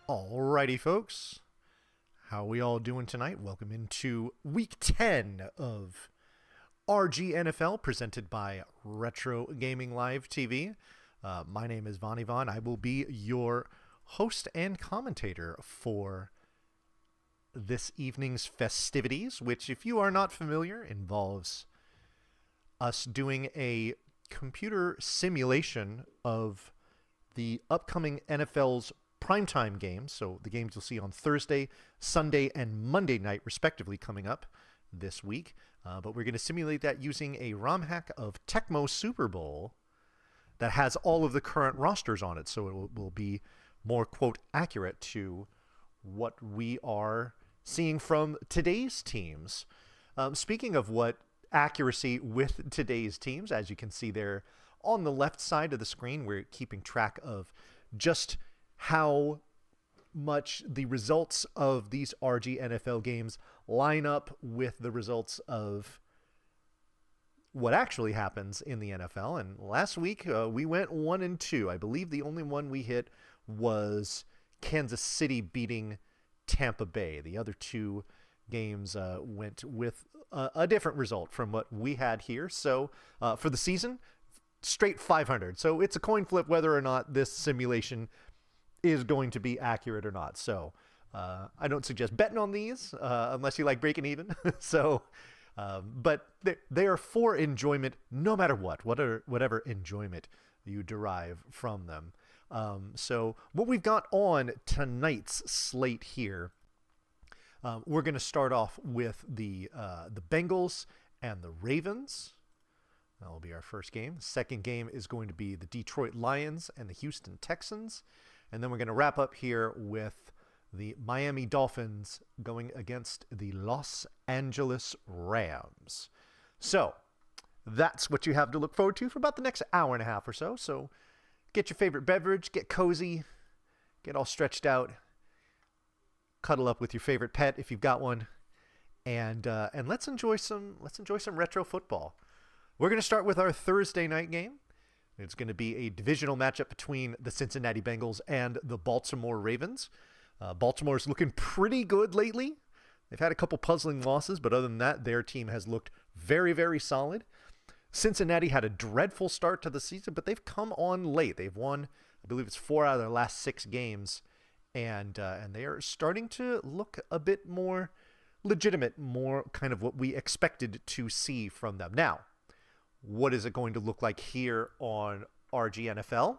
Alrighty, folks. How are we all doing tonight? Welcome into Week 10 of RGNFL, presented by Retro Gaming Live TV. My name is Von Yvonne. I will be your host and commentator for this evening's festivities, which, if you are not familiar, involves us doing a computer simulation of the upcoming NFL's primetime games, so the games you'll see on Thursday, Sunday, and Monday night, respectively, coming up this week. But we're going to simulate that using a ROM hack of Tecmo Super Bowl that has all of the current rosters on it, so it will be more, quote, accurate to what we are seeing from today's teams. Speaking of what accuracy with today's teams, as you can see there on the left side of the screen, we're keeping track of just how much the results of these RGNFL games line up with the results of what actually happens in the NFL. And last week we went 1-2. I believe the only one we hit was Kansas City beating Tampa Bay. The other two games went with a different result from what we had here. So for the season, straight 500. So it's a coin flip whether or not this simulation is going to be accurate or not. So I don't suggest betting on these unless you like breaking even. So, but they are for enjoyment no matter whatever enjoyment you derive from them. So what we've got on tonight's slate here, we're going to start off with the Bengals and the Ravens. That will be our first game. The second game is going to be the Detroit Lions and the Houston Texans. And then we're going to wrap up here with the Miami Dolphins going against the Los Angeles Rams. So that's what you have to look forward to for about the next hour and a half or so. So get your favorite beverage, get cozy, get all stretched out, cuddle up with your favorite pet if you've got one, and let's enjoy some retro football. We're going to start with our Thursday night game. It's going to be a divisional matchup between the Cincinnati Bengals and the Baltimore Ravens. Baltimore's looking pretty good lately. They've had a couple puzzling losses, but other than that, their team has looked very, very solid. Cincinnati had a dreadful start to the season, but they've come on late. They've won, I believe it's 4 out of their last 6 games, and they are starting to look a bit more legitimate, more kind of what we expected to see from them. Now, what is it going to look like here on RGNFL?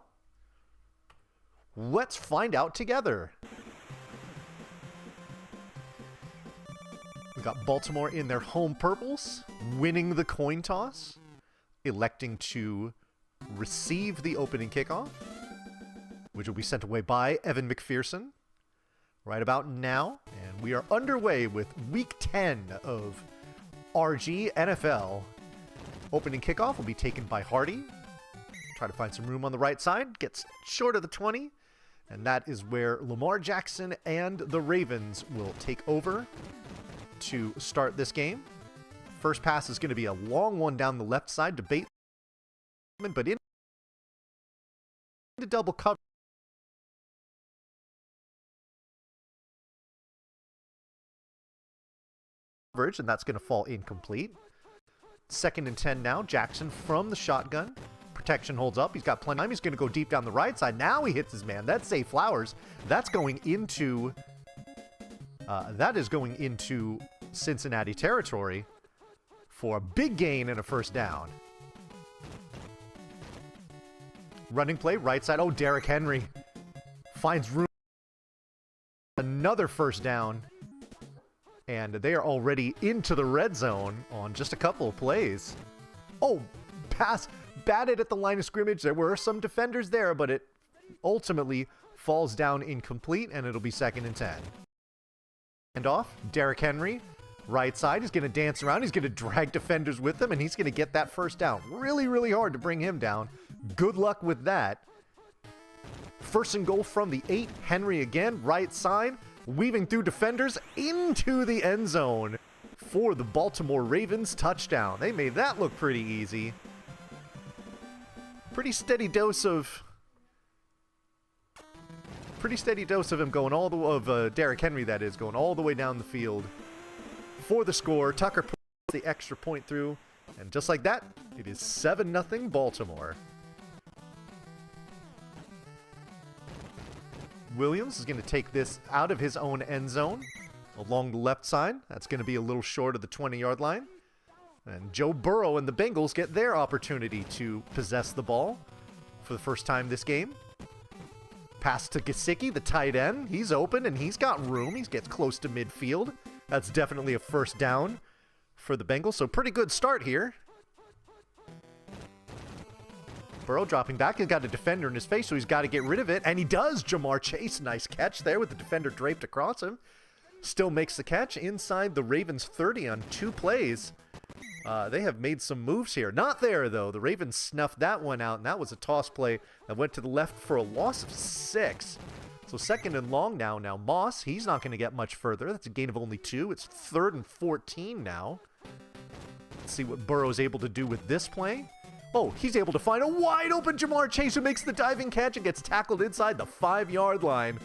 Let's find out together. We got Baltimore in their home purples, winning the coin toss, electing to receive the opening kickoff, which will be sent away by Evan McPherson right about now. And we are underway with Week 10 of RGNFL. Opening kickoff will be taken by Hardy. Try to find some room on the right side. Gets short of the 20. And that is where Lamar Jackson and the Ravens will take over to start this game. First pass is going to be a long one down the left side to bait, but into double coverage, and that's going to fall incomplete. 2nd and 10 now. Jackson from the shotgun. Protection holds up. He's got plenty of time. He's going to go deep down the right side. Now he hits his man. That's Zay Flowers. That's going into... that is going into Cincinnati territory for a big gain and a first down. Running play, right side. Oh, Derrick Henry finds room. Another first down. And they are already into the red zone on just a couple of plays. Oh, pass batted at the line of scrimmage. There were some defenders there, but it ultimately falls down incomplete, and it'll be 2nd and 10. And off, Derrick Henry, right side. He's going to dance around. He's going to drag defenders with him, and he's going to get that first down. Really, really hard to bring him down. Good luck with that. 1st and goal from the 8. Henry again, right side, weaving through defenders into the end zone for the Baltimore Ravens touchdown. They made that look pretty easy. Pretty steady dose of him going all the way, Derrick Henry, that is, going all the way down the field for the score. Tucker puts the extra point through, and just like that, it is 7-0 Baltimore. Williams is going to take this out of his own end zone along the left side. That's going to be a little short of the 20-yard line. And Joe Burrow and the Bengals get their opportunity to possess the ball for the first time this game. Pass to Gesicki, the tight end. He's open and he's got room. He gets close to midfield. That's definitely a first down for the Bengals. So pretty good start here. Burrow dropping back. He's got a defender in his face, so he's got to get rid of it. And he does. Jamar Chase, nice catch there with the defender draped across him. Still makes the catch inside the Ravens 30 on 2 plays. They have made some moves here. Not there, though. The Ravens snuffed that one out, and that was a toss play that went to the left for a loss of 6. So 2nd and long now. Now Moss, he's not going to get much further. That's a gain of only 2. It's 3rd and 14 now. Let's see what Burrow's able to do with this play. Oh, he's able to find a wide open Jamar Chase, who makes the diving catch and gets tackled inside the 5-yard line.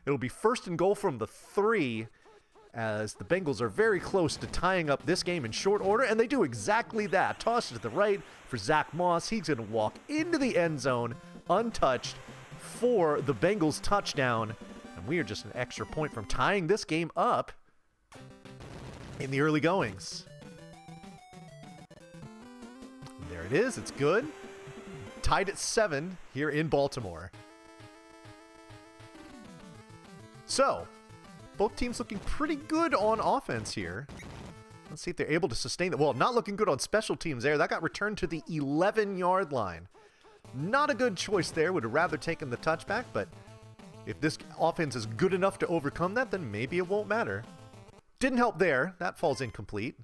It'll be 1st and goal from the 3, as the Bengals are very close to tying up this game in short order, and they do exactly that. Toss to the right for Zach Moss. He's going to walk into the end zone untouched for the Bengals touchdown, and we are just an extra point from tying this game up in the early goings. There it is. It's good. Tied at 7 here in Baltimore. So, both teams looking pretty good on offense here. Let's see if they're able to sustain that. Well, not looking good on special teams there. That got returned to the 11-yard line. Not a good choice there. Would have rather taken the touchback, but if this offense is good enough to overcome that, then maybe it won't matter. Didn't help there. That falls incomplete.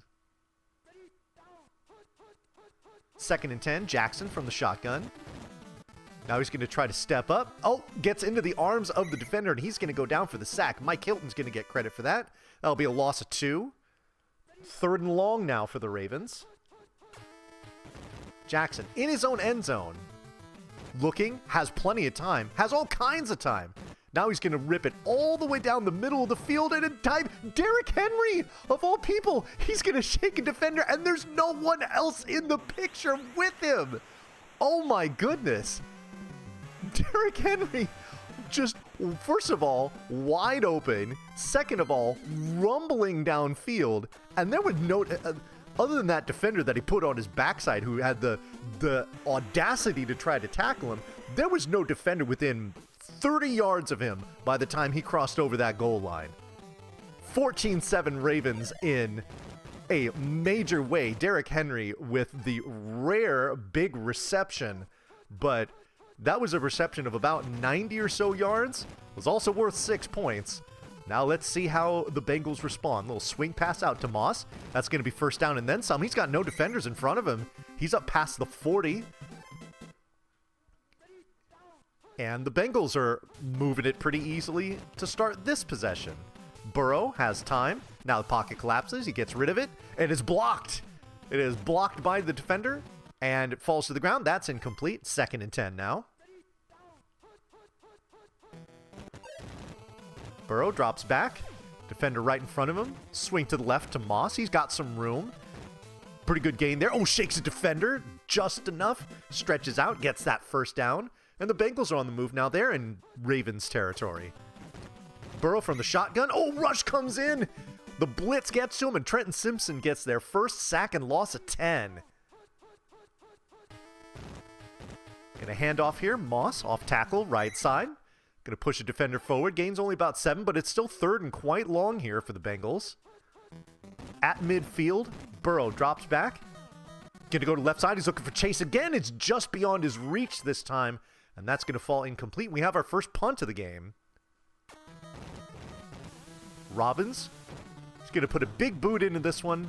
2nd and 10. Jackson from the shotgun. Now he's going to try to step up. Oh, gets into the arms of the defender, and he's going to go down for the sack. Mike Hilton's going to get credit for that. That'll be a loss of 2. 3rd and long now for the Ravens. Jackson in his own end zone. Looking, has plenty of time, has all kinds of time. Now he's going to rip it all the way down the middle of the field, and in time, Derrick Henry, of all people, he's going to shake a defender, and there's no one else in the picture with him. Oh my goodness. Derrick Henry just First of all, wide open. Second of all, rumbling downfield. And there was no... other than that defender that he put on his backside who had the audacity to try to tackle him, there was no defender within 30 yards of him by the time he crossed over that goal line. 14-7 Ravens in a major way. Derrick Henry with the rare big reception, but that was a reception of about 90 or so yards. Was also worth 6 points. Now let's see how the Bengals respond. Little swing pass out to Moss. That's going to be first down and then some. He's got no defenders in front of him. He's up past the 40. And the Bengals are moving it pretty easily to start this possession. Burrow has time. Now the pocket collapses. He gets rid of it. And it's blocked. It is blocked by the defender. And it falls to the ground. That's incomplete. 2nd and 10 now. Burrow drops back. Defender right in front of him. Swing to the left to Moss. He's got some room. Pretty good gain there. Oh, shakes a defender. Just enough. Stretches out. Gets that first down. And the Bengals are on the move now. They're in Ravens territory. Burrow from the shotgun. Oh, rush comes in. The blitz gets to him, and Trenton Simpson gets their first sack and loss of 10. Gonna hand off here. Moss off tackle, right side. Gonna push a defender forward. Gains only about 7, but it's still 3rd and quite long here for the Bengals. At midfield, Burrow drops back. Gonna go to left side. He's looking for Chase again. It's just beyond his reach this time, and that's gonna fall incomplete. We have our first punt of the game. Robbins is going to put a big boot into this one.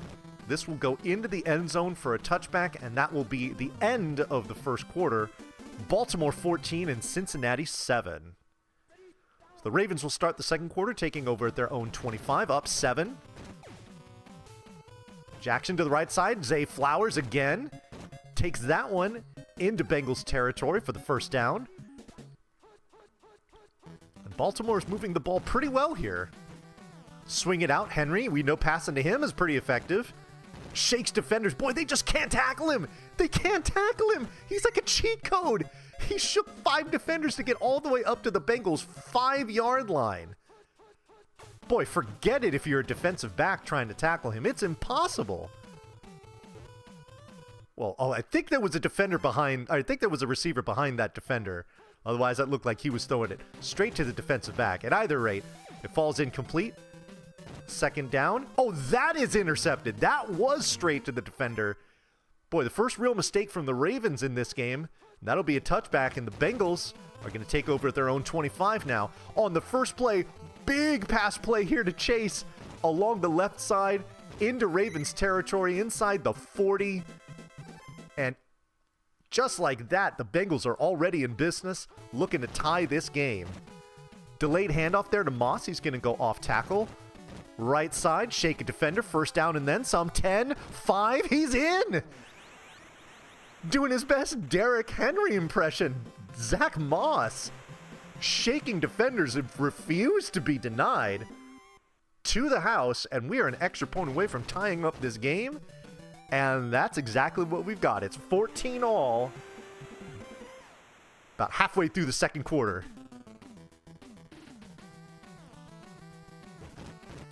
This will go into the end zone for a touchback, and that will be the end of the first quarter. Baltimore 14 and Cincinnati 7. So the Ravens will start the second quarter, taking over at their own 25, up 7. Jackson to the right side. Zay Flowers again. Takes that one into Bengals territory for the first down. And Baltimore is moving the ball pretty well here. Swing it out, Henry. We know passing to him is pretty effective. Shakes defenders. Boy, they just can't tackle him. They can't tackle him. He's like a cheat code. He shook 5 defenders to get all the way up to the Bengals' 5-yard line. Boy, forget it if you're a defensive back trying to tackle him. It's impossible. Well, I think there was a defender behind. I think there was a receiver behind that defender. Otherwise, that looked like he was throwing it straight to the defensive back. At either rate, it falls incomplete. 2nd down. Oh, that is intercepted. That was straight to the defender. Boy, the first real mistake from the Ravens in this game. That'll be a touchback, and the Bengals are going to take over at their own 25 now. On the first play, big pass play here to Chase along the left side into Ravens territory inside the 40. And just like that, the Bengals are already in business, looking to tie this game. Delayed handoff there to Moss. He's going to go off tackle. Right side, shake a defender, first down and then some. 10, 5, he's in! Doing his best Derrick Henry impression. Zach Moss shaking defenders and refused to be denied to the house, and we are an extra point away from tying up this game, and that's exactly what we've got. It's 14 all, about halfway through the second quarter.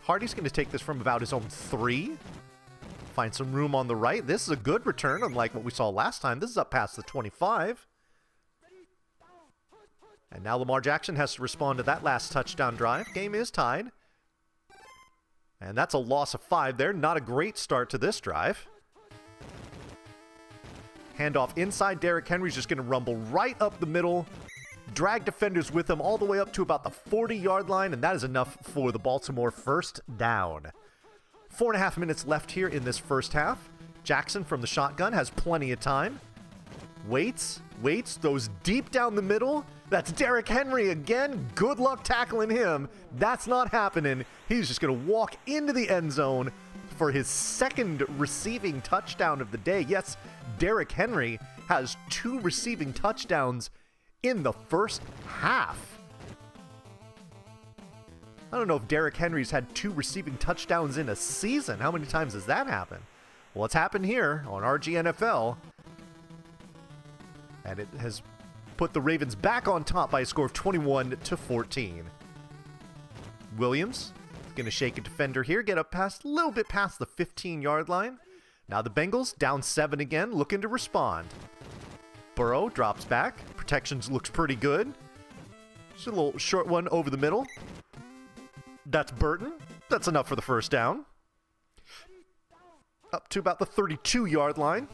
Hardy's going to take this from about his own 3. Find some room on the right. This is a good return, unlike what we saw last time. This is up past the 25. And now Lamar Jackson has to respond to that last touchdown drive. Game is tied. And that's a loss of 5 there. Not a great start to this drive. Handoff inside. Derrick Henry's just going to rumble right up the middle. Drag defenders with him all the way up to about the 40-yard line, and that is enough for the Baltimore first down. 4.5 minutes left here in this first half. Jackson from the shotgun has plenty of time. Waits, throws deep down the middle. That's Derrick Henry again. Good luck tackling him. That's not happening. He's just going to walk into the end zone for his 2nd receiving touchdown of the day. Yes, Derrick Henry has 2 receiving touchdowns in the first half. I don't know if Derrick Henry's had 2 receiving touchdowns in a season. How many times has that happened? Well, it's happened here on RGNFL. And it has put the Ravens back on top by a score of 21-14. Williams going to shake a defender here, get up past a little bit past the 15-yard line. Now the Bengals down 7 again, looking to respond. Burrow drops back. Protections looks pretty good. Just a little short one over the middle. That's Burton. That's enough for the first down. Up to about the 32-yard line.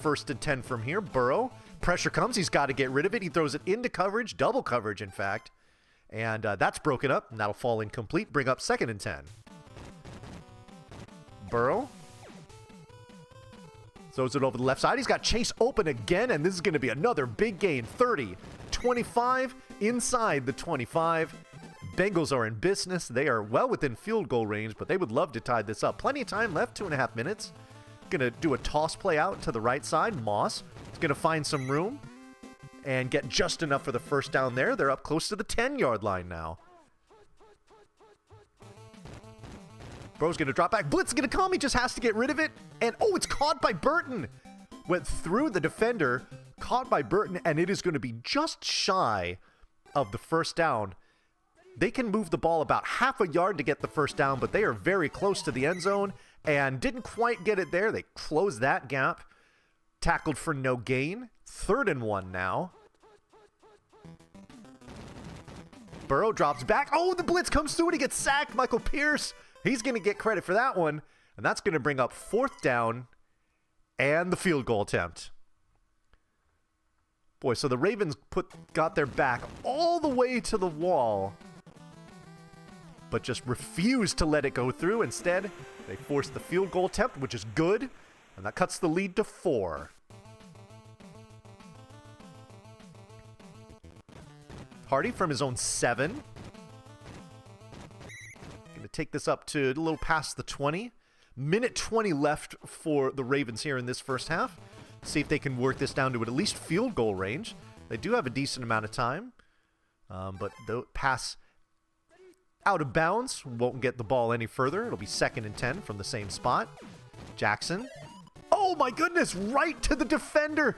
1st and 10 from here. Burrow. Pressure comes. He's got to get rid of it. He throws it into coverage. Double coverage, in fact. And that's broken up. And that'll fall incomplete. Bring up 2nd and 10. Burrow. Throws it over the left side. He's got Chase open again. And this is going to be another big gain. 30. 25. Inside the 25. Bengals are in business. They are well within field goal range, but they would love to tie this up. Plenty of time left, 2.5 minutes. Going to do a toss play out to the right side. Moss is going to find some room and get just enough for the first down there. They're up close to the 10-yard line now. Bro's going to drop back. Blitz is going to come. He just has to get rid of it. And, oh, it's caught by Burton. Went through the defender, caught by Burton, and it is going to be just shy of the first down. They can move the ball about half a yard to get the first down, but they are very close to the end zone and didn't quite get it there. They closed that gap. Tackled for no gain. 3rd and 1 now. Burrow drops back. Oh, the blitz comes through and he gets sacked. Michael Pierce, he's going to get credit for that one. And that's going to bring up 4th down and the field goal attempt. Boy, so the Ravens got their back all the way to the wall, but just refused to let it go through. Instead, they forced the field goal attempt, which is good, and that cuts the lead to 4. Hardy from his own 7. Going to take this up to a little past the 20. Minute 20 left for the Ravens here in this first half. See if they can work this down to at least field goal range. They do have a decent amount of time, but the pass out of bounds won't get the ball any further. It'll be 2nd and 10 from the same spot. Jackson. Oh my goodness, right to the defender.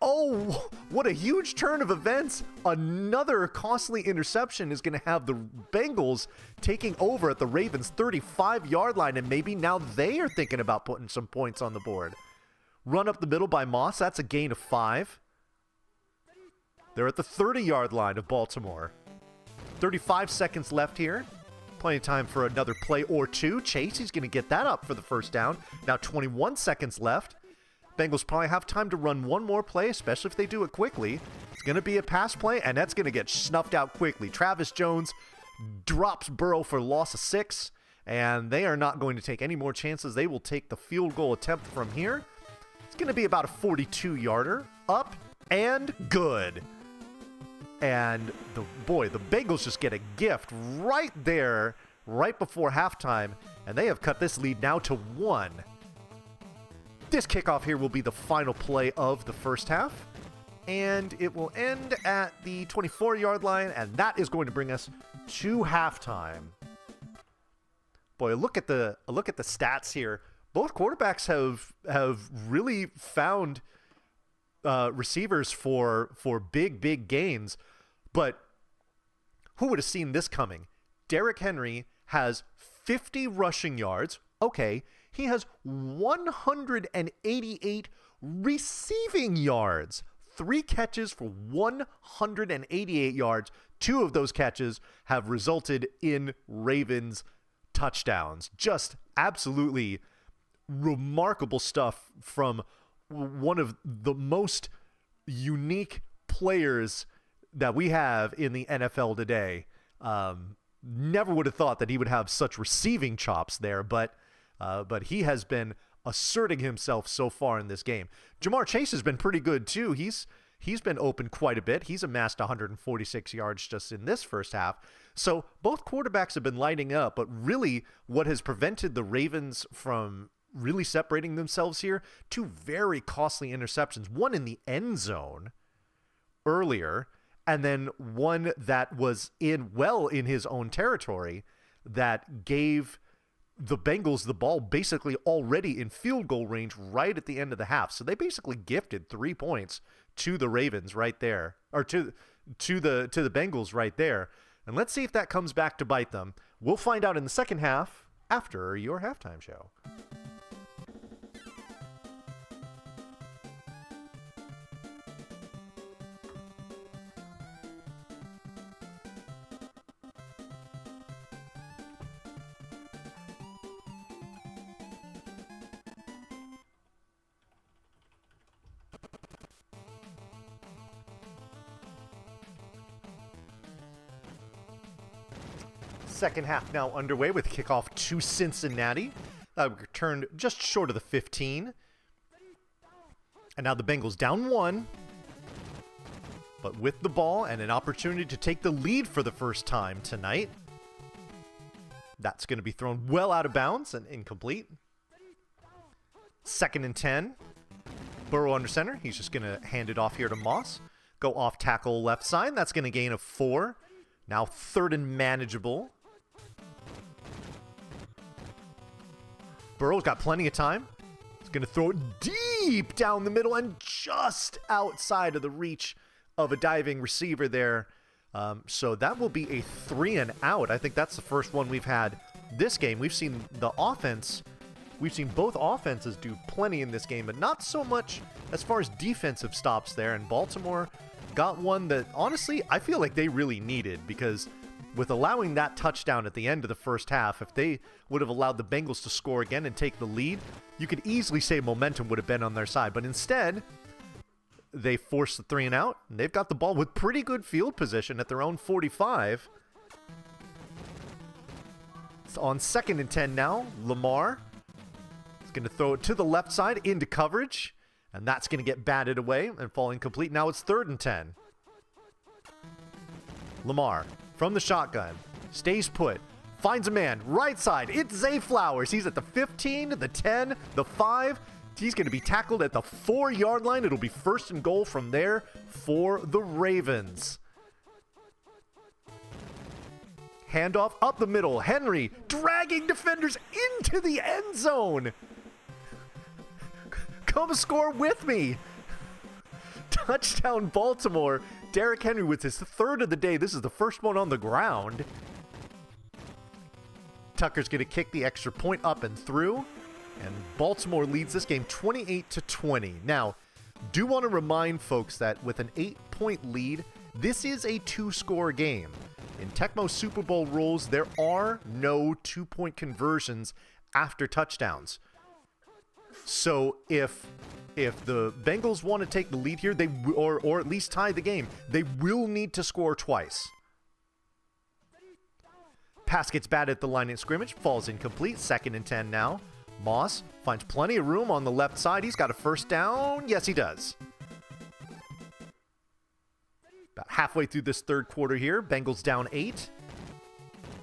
Oh, what a huge turn of events. Another costly interception is going to have the Bengals taking over at the Ravens' 35-yard line, and maybe now they are thinking about putting some points on the board. Run up the middle by Moss. That's a gain of 5. They're at the 30-yard line of Baltimore. 35 seconds left here. Plenty of time for another play or two. Chase, he's going to get that up for the first down. Now 21 seconds left. Bengals probably have time to run one more play, especially if they do it quickly. It's going to be a pass play, and that's going to get snuffed out quickly. Travis Jones drops Burrow for loss of 6, and they are not going to take any more chances. They will take the field goal attempt from here. It's going to be about a 42-yarder. Up and good. And the Bengals just get a gift right there, right before halftime, and they have cut this lead now to 1. This kickoff here will be the final play of the first half, and it will end at the 24-yard line, and that is going to bring us to halftime. Boy, look at the stats here. Both quarterbacks have really found receivers for big gains, but who would have seen this coming? Derrick Henry has 50 rushing yards. Okay, he has 188 receiving yards. 3 catches for 188 yards. 2 of those catches have resulted in Ravens touchdowns. Just absolutely remarkable stuff from one of the most unique players that we have in the NFL today. Never would have thought that he would have such receiving chops there, but he has been asserting himself so far in this game. Jamar Chase has been pretty good too. He's been open quite a bit. He's amassed 146 yards just in this first half. So both quarterbacks have been lighting up, but really what has prevented the Ravens from really separating themselves here, 2 very costly interceptions, one in the end zone earlier, and then one that was in his own territory that gave the Bengals the ball basically already in field goal range right at the end of the half. So they basically gifted 3 points to the Ravens right there, or to the Bengals right there. And let's see if that comes back to bite them. We'll find out in the second half after your halftime show. Second half now underway with kickoff to Cincinnati. Returned just short of the 15. And now the Bengals down 1. But with the ball and an opportunity to take the lead for the first time tonight. That's going to be thrown well out of bounds and incomplete. 2nd and 10. Burrow under center. He's just going to hand it off here to Moss. Go off tackle left side. That's going to gain a 4. Now 3rd and manageable. Burrow's got plenty of time. He's going to throw it deep down the middle and just outside of the reach of a diving receiver there. So that will be a 3 and out. I think that's the first one we've had this game. We've seen the offense. We've seen both offenses do plenty in this game, but not so much as far as defensive stops there. And Baltimore got one that, honestly, I feel like they really needed, because with allowing that touchdown at the end of the first half, if they would have allowed the Bengals to score again and take the lead, you could easily say momentum would have been on their side. But instead, they forced the 3 and out, and they've got the ball with pretty good field position at their own 45. It's on 2nd and 10 now. Lamar is going to throw it to the left side into coverage, and that's going to get batted away and fall incomplete. Now it's 3rd and 10. Lamar from the shotgun, stays put, finds a man, right side, it's Zay Flowers. He's at the 15, the 10, the 5. He's going to be tackled at the 4-yard line. It'll be 1st and goal from there for the Ravens. Handoff up the middle. Henry dragging defenders into the end zone. Come score with me. Touchdown Baltimore. Derrick Henry with his 3rd of the day. This is the first one on the ground. Tucker's going to kick the extra point up and through. And Baltimore leads this game 28-20. Now, do want to remind folks that with an 8-point lead, this is a 2-score game. In Tecmo Super Bowl rules, there are no 2-point conversions after touchdowns. So if the Bengals want to take the lead here, or at least tie the game, they will need to score twice. Pass gets batted at the line of scrimmage, falls incomplete. 2nd and 10 now. Moss finds plenty of room on the left side. He's got a 1st down. Yes, he does. About halfway through this 3rd quarter here. Bengals down 8.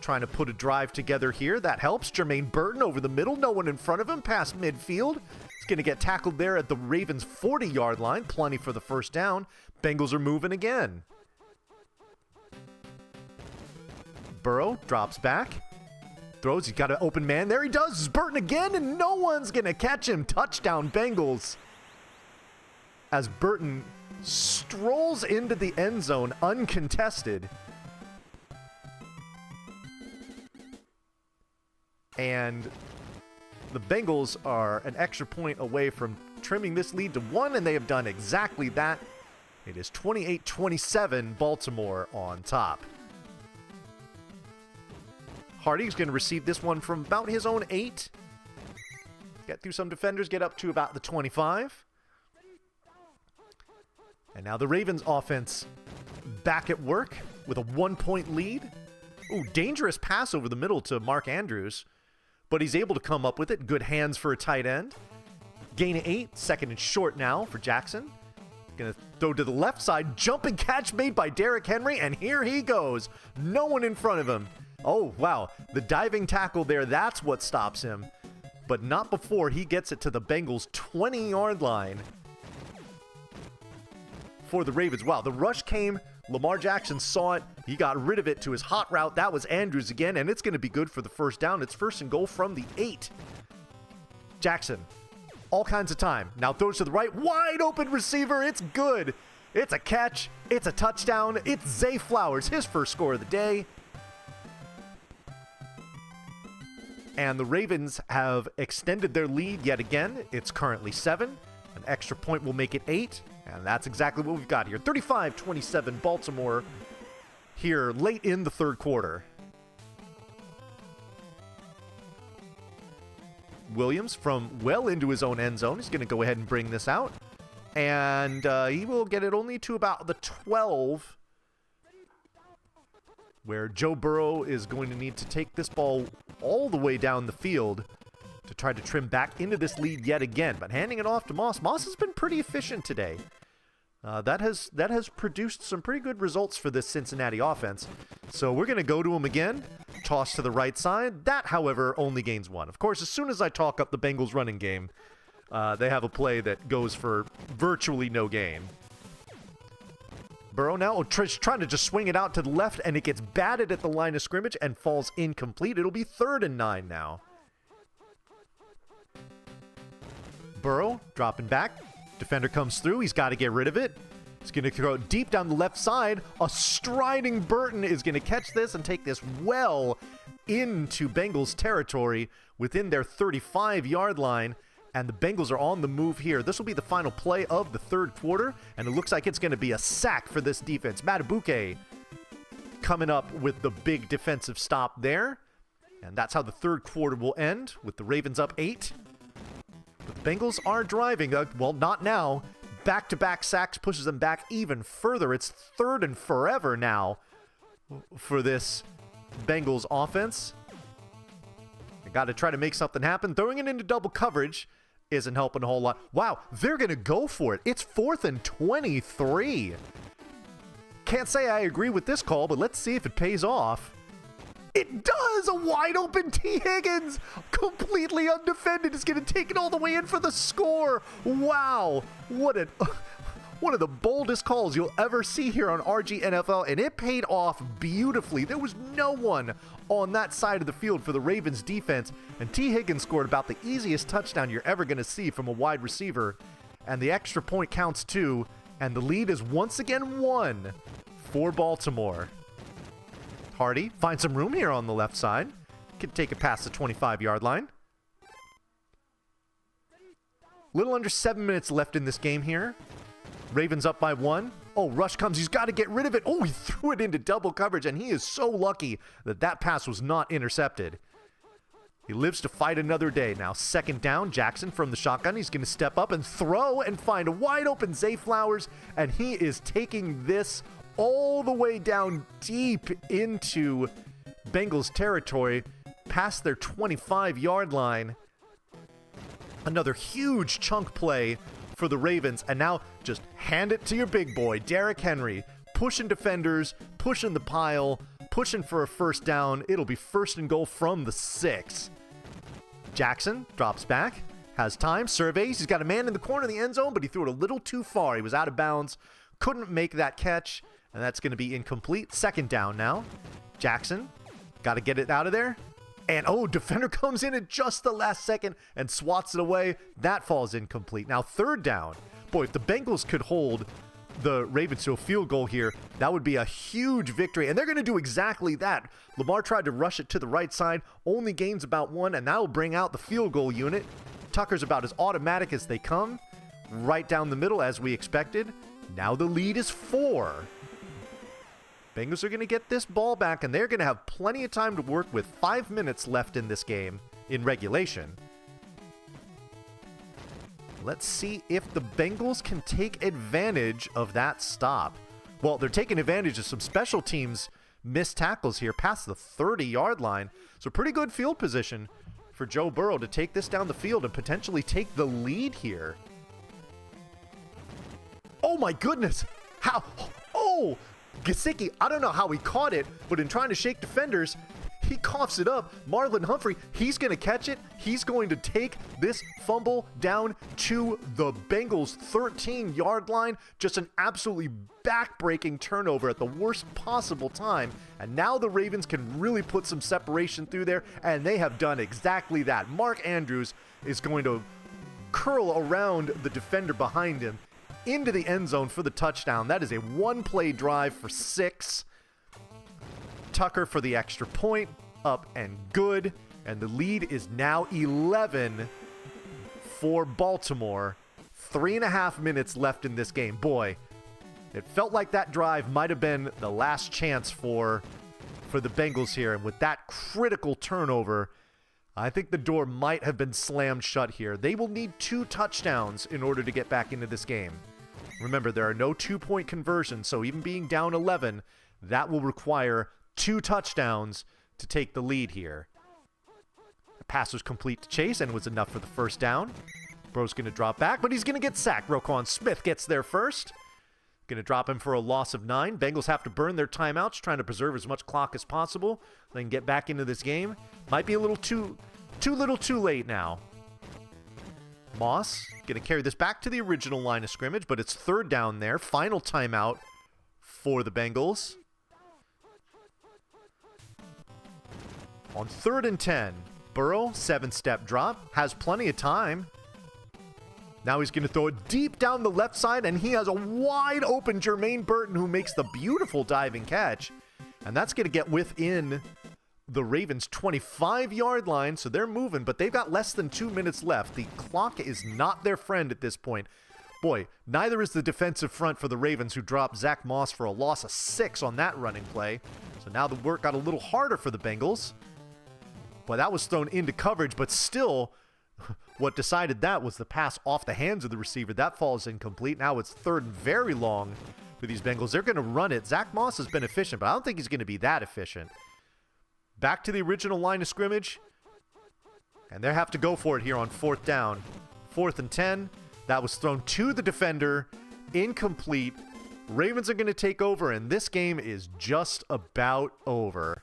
Trying to put a drive together here. That helps. Jermaine Burton over the middle. No one in front of him. Past midfield. He's going to get tackled there at the Ravens' 40-yard line. Plenty for the 1st down. Bengals are moving again. Burrow drops back. Throws. He's got an open man. There he does. It's Burton again, and no one's going to catch him. Touchdown Bengals. As Burton strolls into the end zone uncontested. And the Bengals are an extra point away from trimming this lead to 1, and they have done exactly that. It is 28-27, Baltimore on top. Hardy's going to receive this one from about his own 8. Get through some defenders, get up to about the 25. And now the Ravens offense back at work with a 1-point lead. Ooh, dangerous pass over the middle to Mark Andrews, but he's able to come up with it. Good hands for a tight end. Gain of 8, 2nd and short now for Jackson. Gonna throw to the left side, jumping catch made by Derrick Henry, and here he goes. No one in front of him. Oh, wow. The diving tackle there, that's what stops him. But not before he gets it to the Bengals' 20-yard line for the Ravens. Wow, the rush came. Lamar Jackson saw it. He got rid of it to his hot route. That was Andrews again, and it's going to be good for the 1st down. It's 1st and goal from the 8. Jackson all kinds of time. Now throws to the right, wide open receiver. It's good. It's a catch. It's a touchdown. It's Zay Flowers, his first score of the day. And the Ravens have extended their lead yet again. It's currently 7. An extra point will make it 8. And that's exactly what we've got here. 35-27 Baltimore here late in the third quarter. Williams from well into his own end zone. He's going to go ahead and bring this out. And he will get it only to about the 12, where Joe Burrow is going to need to take this ball all the way down the field to try to trim back into this lead yet again. But handing it off to Moss. Moss has been pretty efficient today. That has produced some pretty good results for this Cincinnati offense. So we're going to go to him again. Toss to the right side. That, however, only gains 1. Of course, as soon as I talk up the Bengals running game, they have a play that goes for virtually no gain. Burrow now trying to just swing it out to the left, and it gets batted at the line of scrimmage and falls incomplete. It'll be 3rd and 9 now. Burrow dropping back. Defender comes through. He's got to get rid of it. He's going to throw it deep down the left side. A striding Burton is going to catch this and take this well into Bengals territory within their 35-yard line. And the Bengals are on the move here. This will be the final play of the third quarter, and it looks like it's going to be a sack for this defense. Matabuke coming up with the big defensive stop there. And that's how the third quarter will end, with the Ravens up 8. But the Bengals are driving. Well, not now. Back-to-back sacks pushes them back even further. It's 3rd and forever now for this Bengals offense. They got to try to make something happen. Throwing it into double coverage isn't helping a whole lot. Wow, they're going to go for it. It's 4th and 23. Can't say I agree with this call, but let's see if it pays off. It does! A wide open T. Higgins, completely undefended, is going to take it all the way in for the score. Wow, what one of the boldest calls you'll ever see here on RGNFL, and it paid off beautifully. There was no one on that side of the field for the Ravens defense, and T. Higgins scored about the easiest touchdown you're ever going to see from a wide receiver, and the extra point counts too, and the lead is once again 1 for Baltimore. Hardy finds some room here on the left side. Can take it past the 25-yard line. Little under 7 minutes left in this game here. Ravens up by 1. Oh, rush comes. He's got to get rid of it. Oh, he threw it into double coverage, and he is so lucky that that pass was not intercepted. He lives to fight another day. Now 2nd down, Jackson from the shotgun. He's going to step up and throw and find a wide open Zay Flowers, and he is taking this all the way down deep into Bengals territory, past their 25-yard line. Another huge chunk play for the Ravens, and now just hand it to your big boy, Derrick Henry, pushing defenders, pushing the pile, pushing for a 1st down. It'll be 1st and goal from the 6. Jackson drops back, has time, surveys. He's got a man in the corner of the end zone, but he threw it a little too far. He was out of bounds, couldn't make that catch, and that's going to be incomplete. 2nd down now. Jackson, got to get it out of there. And, oh, defender comes in at just the last second and swats it away. That falls incomplete. Now 3rd down. Boy, if the Bengals could hold the Ravens to a field goal here, that would be a huge victory. And they're going to do exactly that. Lamar tried to rush it to the right side, only gains about 1, and that will bring out the field goal unit. Tucker's about as automatic as they come. Right down the middle, as we expected. Now the lead is 4. Bengals are going to get this ball back, and they're going to have plenty of time to work with. 5 minutes left in this game in regulation. Let's see if the Bengals can take advantage of that stop. Well, they're taking advantage of some special teams missed tackles here past the 30-yard line. So pretty good field position for Joe Burrow to take this down the field and potentially take the lead here. Oh my goodness! How? Oh! Gesicki, I don't know how he caught it, but in trying to shake defenders, he coughs it up. Marlon Humphrey, he's going to catch it. He's going to take this fumble down to the Bengals' 13-yard line. Just an absolutely back-breaking turnover at the worst possible time. And now the Ravens can really put some separation through there, and they have done exactly that. Mark Andrews is going to curl around the defender behind him into the end zone for the touchdown. That is a one-play drive for 6. Tucker for the extra point, up and good. And the lead is now 11 for Baltimore. 3.5 minutes left in this game. Boy, it felt like that drive might have been the last chance for the Bengals here. And with that critical turnover, I think the door might have been slammed shut here. They will need 2 touchdowns in order to get back into this game. Remember, there are no 2-point conversions, so even being down 11, that will require 2 touchdowns to take the lead here. The pass was complete to Chase and was enough for the first down. Bro's going to drop back, but he's going to get sacked. Roquan Smith gets there first. Going to drop him for a loss of 9. Bengals have to burn their timeouts, trying to preserve as much clock as possible. They can get back into this game. Might be a little too late now. Moss going to carry this back to the original line of scrimmage, but it's 3rd down there. Final timeout for the Bengals. On 3rd and 10, Burrow, 7-step drop, has plenty of time. Now he's going to throw it deep down the left side, and he has a wide open Jermaine Burton who makes the beautiful diving catch. And that's going to get within the Ravens' 25-yard line, so they're moving, but they've got less than 2 minutes left. The clock is not their friend at this point. Boy, neither is the defensive front for the Ravens, who dropped Zach Moss for a loss of 6 on that running play. So now the work got a little harder for the Bengals. Boy, that was thrown into coverage, but still, what decided that was the pass off the hands of the receiver. That falls incomplete. Now it's 3rd and very long for these Bengals. They're going to run it. Zach Moss has been efficient, but I don't think he's going to be that efficient. Back to the original line of scrimmage. And they have to go for it here on 4th down. 4th and 10. That was thrown to the defender. Incomplete. Ravens are going to take over, and this game is just about over.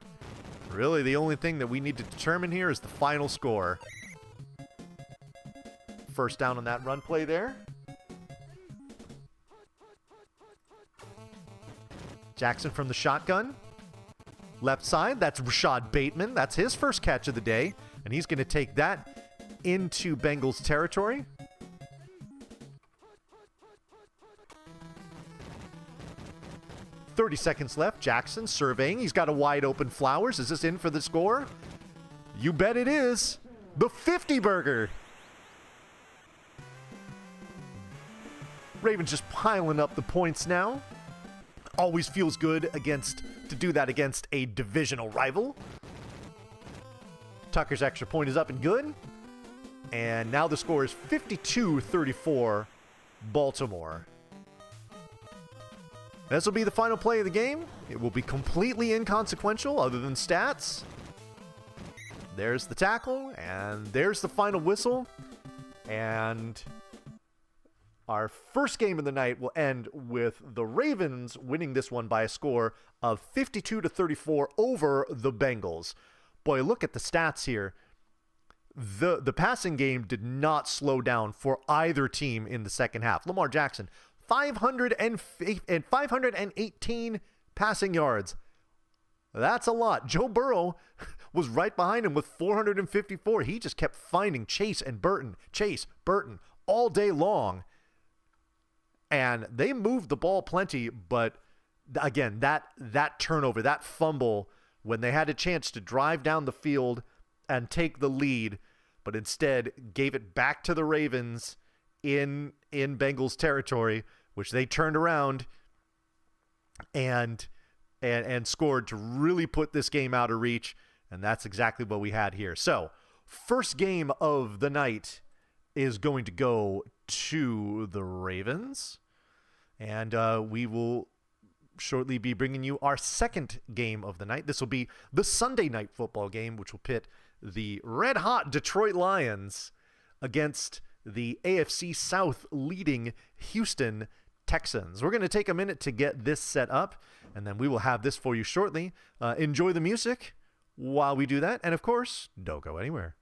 Really, the only thing that we need to determine here is the final score. First down on that run play there. Jackson from the shotgun. Left side, that's Rashad Bateman. That's his first catch of the day. And he's going to take that into Bengals territory. .30 seconds left. Jackson surveying. He's got a wide open Flowers. Is this in for the score? You bet it is. The 50 burger. Ravens just piling up the points now. Always feels good to do that against a divisional rival. Tucker's extra point is up and good. And now the score is 52-34 Baltimore. This will be the final play of the game. It will be completely inconsequential other than stats. There's the tackle, and there's the final whistle. And our first game of the night will end with the Ravens winning this one by a score of 52-34 over the Bengals. Boy, look at the stats here. The passing game did not slow down for either team in the second half. Lamar Jackson, 518 passing yards. That's a lot. Joe Burrow was right behind him with 454. He just kept finding Chase, Burton, all day long. And they moved the ball plenty, but again, that turnover, that fumble, when they had a chance to drive down the field and take the lead, but instead gave it back to the Ravens in Bengals territory, which they turned around and scored to really put this game out of reach, and that's exactly what we had here. So, first game of the night is going to go to the Ravens, and we will shortly be bringing you our second game of the night. This will be the Sunday night football game, which will pit the red-hot Detroit Lions against the AFC South leading Houston Texans. We're going to take a minute to get this set up, and then we will have this for you shortly. Enjoy the music while we do that, and of course, don't go anywhere.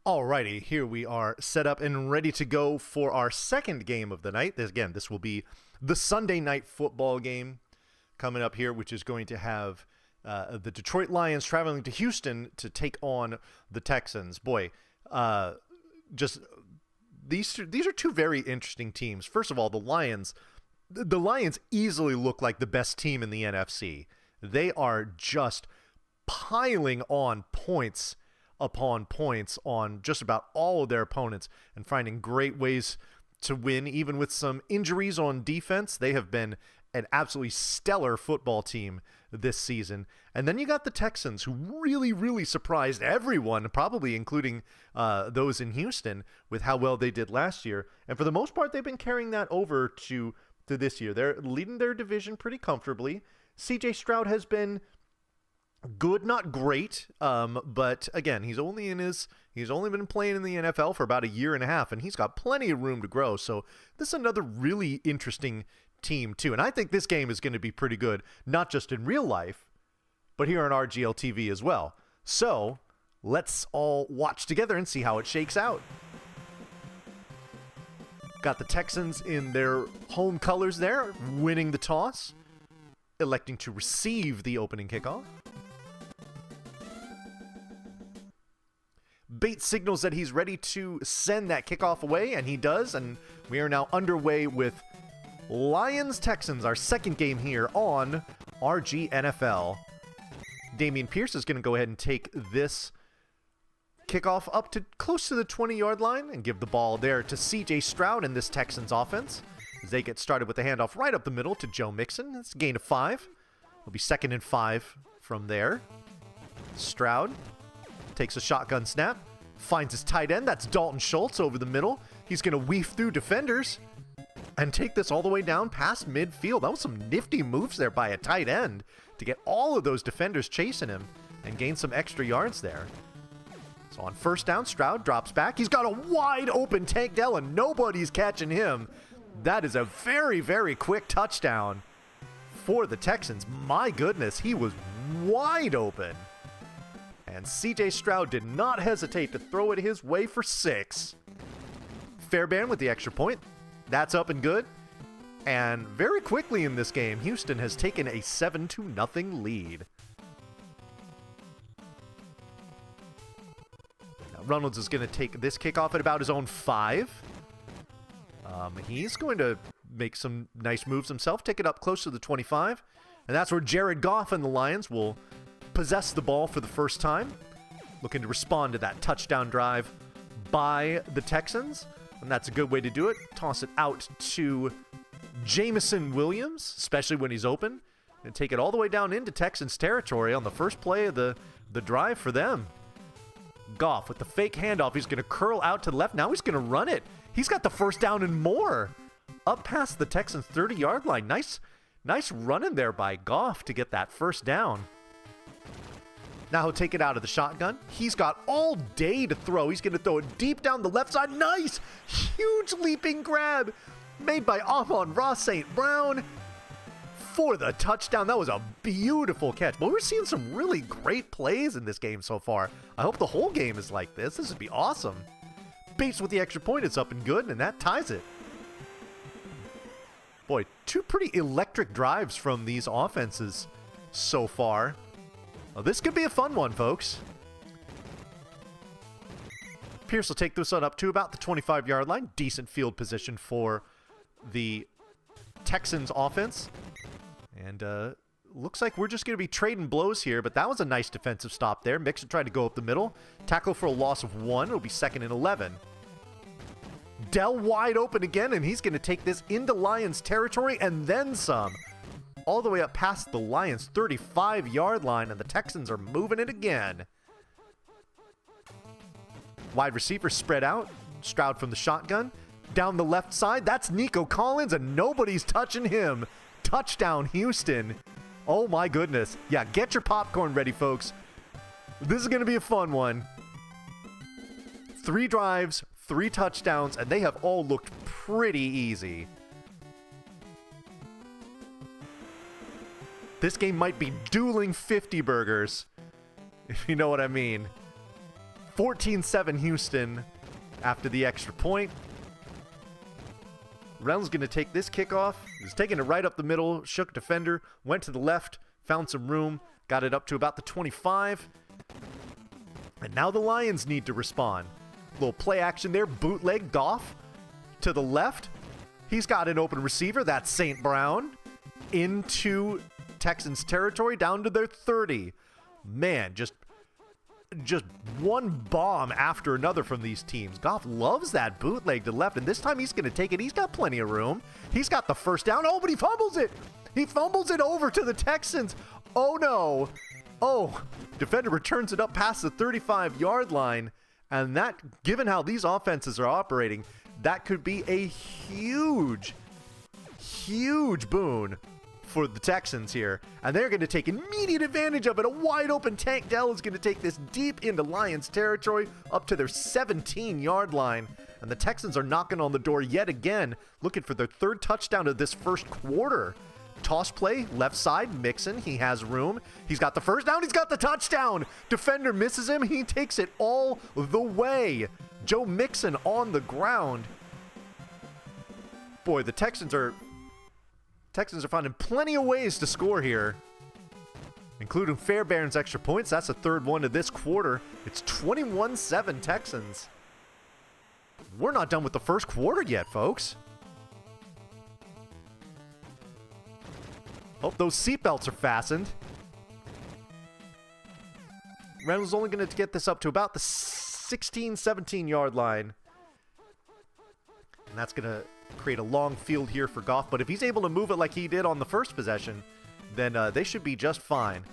Alrighty, here we are set up and ready to go for our second game of the night. This will be the Sunday night football game coming up here, which is going to have the Detroit Lions traveling to Houston to take on the Texans. Boy, these are two very interesting teams. First of all, the Lions easily look like the best team in the NFC. They are just piling on points upon points on just about all of their opponents and finding great ways to win, even with some injuries on defense. They have been an absolutely stellar football team this season. And then you got the Texans, who really surprised everyone, probably including those in Houston, with how well they did last year. And for the most part, they've been carrying that over to this year. They're leading their division pretty comfortably. CJ Stroud has been good, not great, but again, he's only been playing in the NFL for about a year and a half, and he's got plenty of room to grow. So this is another really interesting team too, and I think this game is going to be pretty good, not just in real life, but here on RGL TV as well. So let's all watch together and see how it shakes out. Got the Texans in their home colors there, winning the toss, electing to receive the opening kickoff. Bates signals that he's ready to send that kickoff away, and he does, and we are now underway with Lions-Texans, our second game here on RGNFL. Dameon Pierce is going to go ahead and take this kickoff up to close to the 20-yard line and give the ball there to CJ Stroud in this Texans offense as they get started with the handoff right up the middle to Joe Mixon. That's a gain of 5. It'll be 2nd and 5 from there. Stroud takes a shotgun snap, finds his tight end. That's Dalton Schultz over the middle. He's going to weave through defenders and take this all the way down past midfield. That was some nifty moves there by a tight end to get all of those defenders chasing him and gain some extra yards there. So on first down, Stroud drops back. He's got a wide open Tank Dell, and nobody's catching him. That is a very quick touchdown for the Texans. My goodness, he was wide open. And CJ Stroud did not hesitate to throw it his way for 6. Fairbairn with the extra point. That's up and good. And very quickly in this game, Houston has taken a 7-0 lead. Now Reynolds is going to take this kickoff at about his own 5. He's going to make some nice moves himself, take it up close to the 25. And that's where Jared Goff and the Lions will possess the ball for the first time, looking to respond to that touchdown drive by the Texans, and that's a good way to do it. Toss it out to Jameson Williams, especially when he's open, and take it all the way down into Texans territory on the first play of the drive for them. Goff with the fake handoff. He's going to curl out to the left. Now he's going to run it. He's got the first down and more up past the Texans 30-yard line. Nice running there by Goff to get that first down. Now he'll take it out of the shotgun. He's got all day to throw. He's going to throw it deep down the left side. Nice! Huge leaping grab made by Amon-Ra St. Brown for the touchdown. That was a beautiful catch. But we're seeing some really great plays in this game so far. I hope the whole game is like this. This would be awesome. Bates with the extra point. It's up and good, and that ties it. Boy, two pretty electric drives from these offenses so far. Well, this could be a fun one, folks. Pierce will take this one up to about the 25-yard line. Decent field position for the Texans offense. And looks like we're just going to be trading blows here, but that was a nice defensive stop there. Mixon tried to go up the middle. Tackle for a loss of 1. It'll be 2nd and 11. Dell wide open again, and he's going to take this into Lions territory and then some. All the way up past the Lions' 35-yard line, and the Texans are moving it again. Wide receiver spread out. Stroud from the shotgun. Down the left side, that's Nico Collins, and nobody's touching him. Touchdown, Houston. Oh, my goodness. Yeah, get your popcorn ready, folks. This is going to be a fun one. 3 drives, 3 touchdowns, and they have all looked pretty easy. This game might be dueling 50 burgers, if you know what I mean. 14-7 Houston after the extra point. Reynolds going to take this kickoff. He's taking it right up the middle. Shook defender. Went to the left. Found some room. Got it up to about the 25. And now the Lions need to respond. Little play action there. Bootleg Goff to the left. He's got an open receiver. That's St. Brown into Texans territory down to their 30. Man, just one bomb after another from these teams. Goff loves that bootleg to left, and this time he's going to take it. He's got plenty of room. He's got the first down. Oh, but he fumbles it. He fumbles it over to the Texans. Oh, no. Oh, defender returns it up past the 35-yard line, and that, given how these offenses are operating, that could be a huge boon for the Texans here, and they're going to take immediate advantage of it. A wide open Tank Dell is going to take this deep into Lions territory up to their 17-yard line, and the Texans are knocking on the door yet again, looking for their third touchdown of this first quarter. Toss play, left side, Mixon, he has room. He's got the first down, he's got the touchdown. Defender misses him, he takes it all the way. Joe Mixon on the ground. Boy, the Texans are finding plenty of ways to score here, including Fairbairn's extra points. That's the third one of this quarter. It's 21-7 Texans. We're not done with the first quarter yet, folks. Hope those seatbelts are fastened. Reynolds only going to get this up to about the 17-yard line. And that's going to create a long field here for Goff, but if he's able to move it like he did on the first possession, then they should be just fine.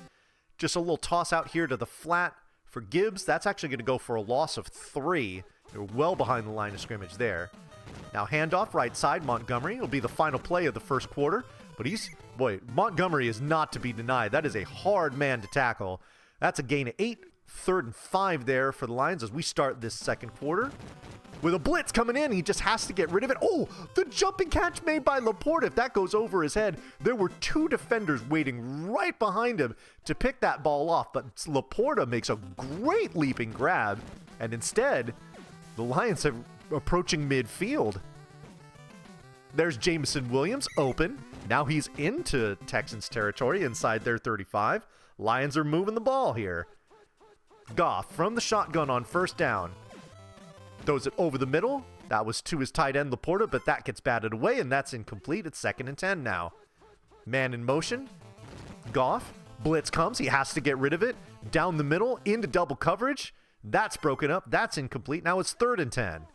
Just a little toss out here to the flat for Gibbs. That's actually going to go for a loss of 3. They're well behind the line of scrimmage there. Now handoff right side, Montgomery will be the final play of the first quarter, but Montgomery is not to be denied. That is a hard man to tackle. That's a gain of 8, 3rd and 5 there for the Lions as we start this second quarter. With a blitz coming in, he just has to get rid of it. Oh, the jumping catch made by Laporta. If that goes over his head, there were 2 defenders waiting right behind him to pick that ball off. But Laporta makes a great leaping grab. And instead, the Lions are approaching midfield. There's Jameson Williams open. Now he's into Texans territory inside their 35. Lions are moving the ball here. Goff from the shotgun on first down. Throws it over the middle. That was to his tight end, Laporta, but that gets batted away, and that's incomplete. It's 2nd and 10 now. Man in motion. Goff. Blitz comes. He has to get rid of it. Down the middle, into double coverage. That's broken up. That's incomplete. Now it's 3rd and 10.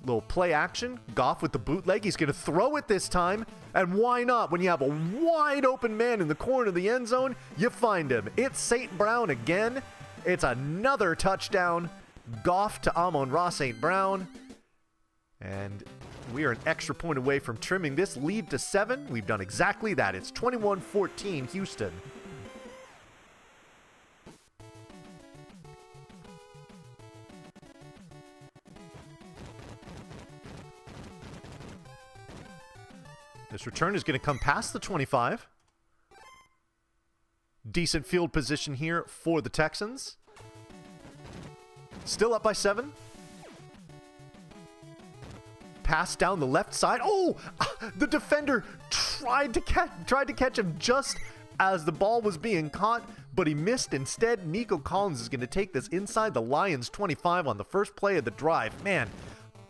Little play action. Goff with the bootleg. He's going to throw it this time. And why not? When you have a wide open man in the corner of the end zone, you find him. It's St. Brown again. It's another touchdown. Goff to Amon-Ra St. Brown. And we are an extra point away from trimming this lead to 7. We've done exactly that. It's 21-14 Houston. This return is going to come past the 25. Decent field position here for the Texans. Still up by 7. Pass down the left side. Oh, the defender tried to catch him just as the ball was being caught, but he missed instead. Nico Collins is going to take this inside the Lions 25 on the first play of the drive. Man,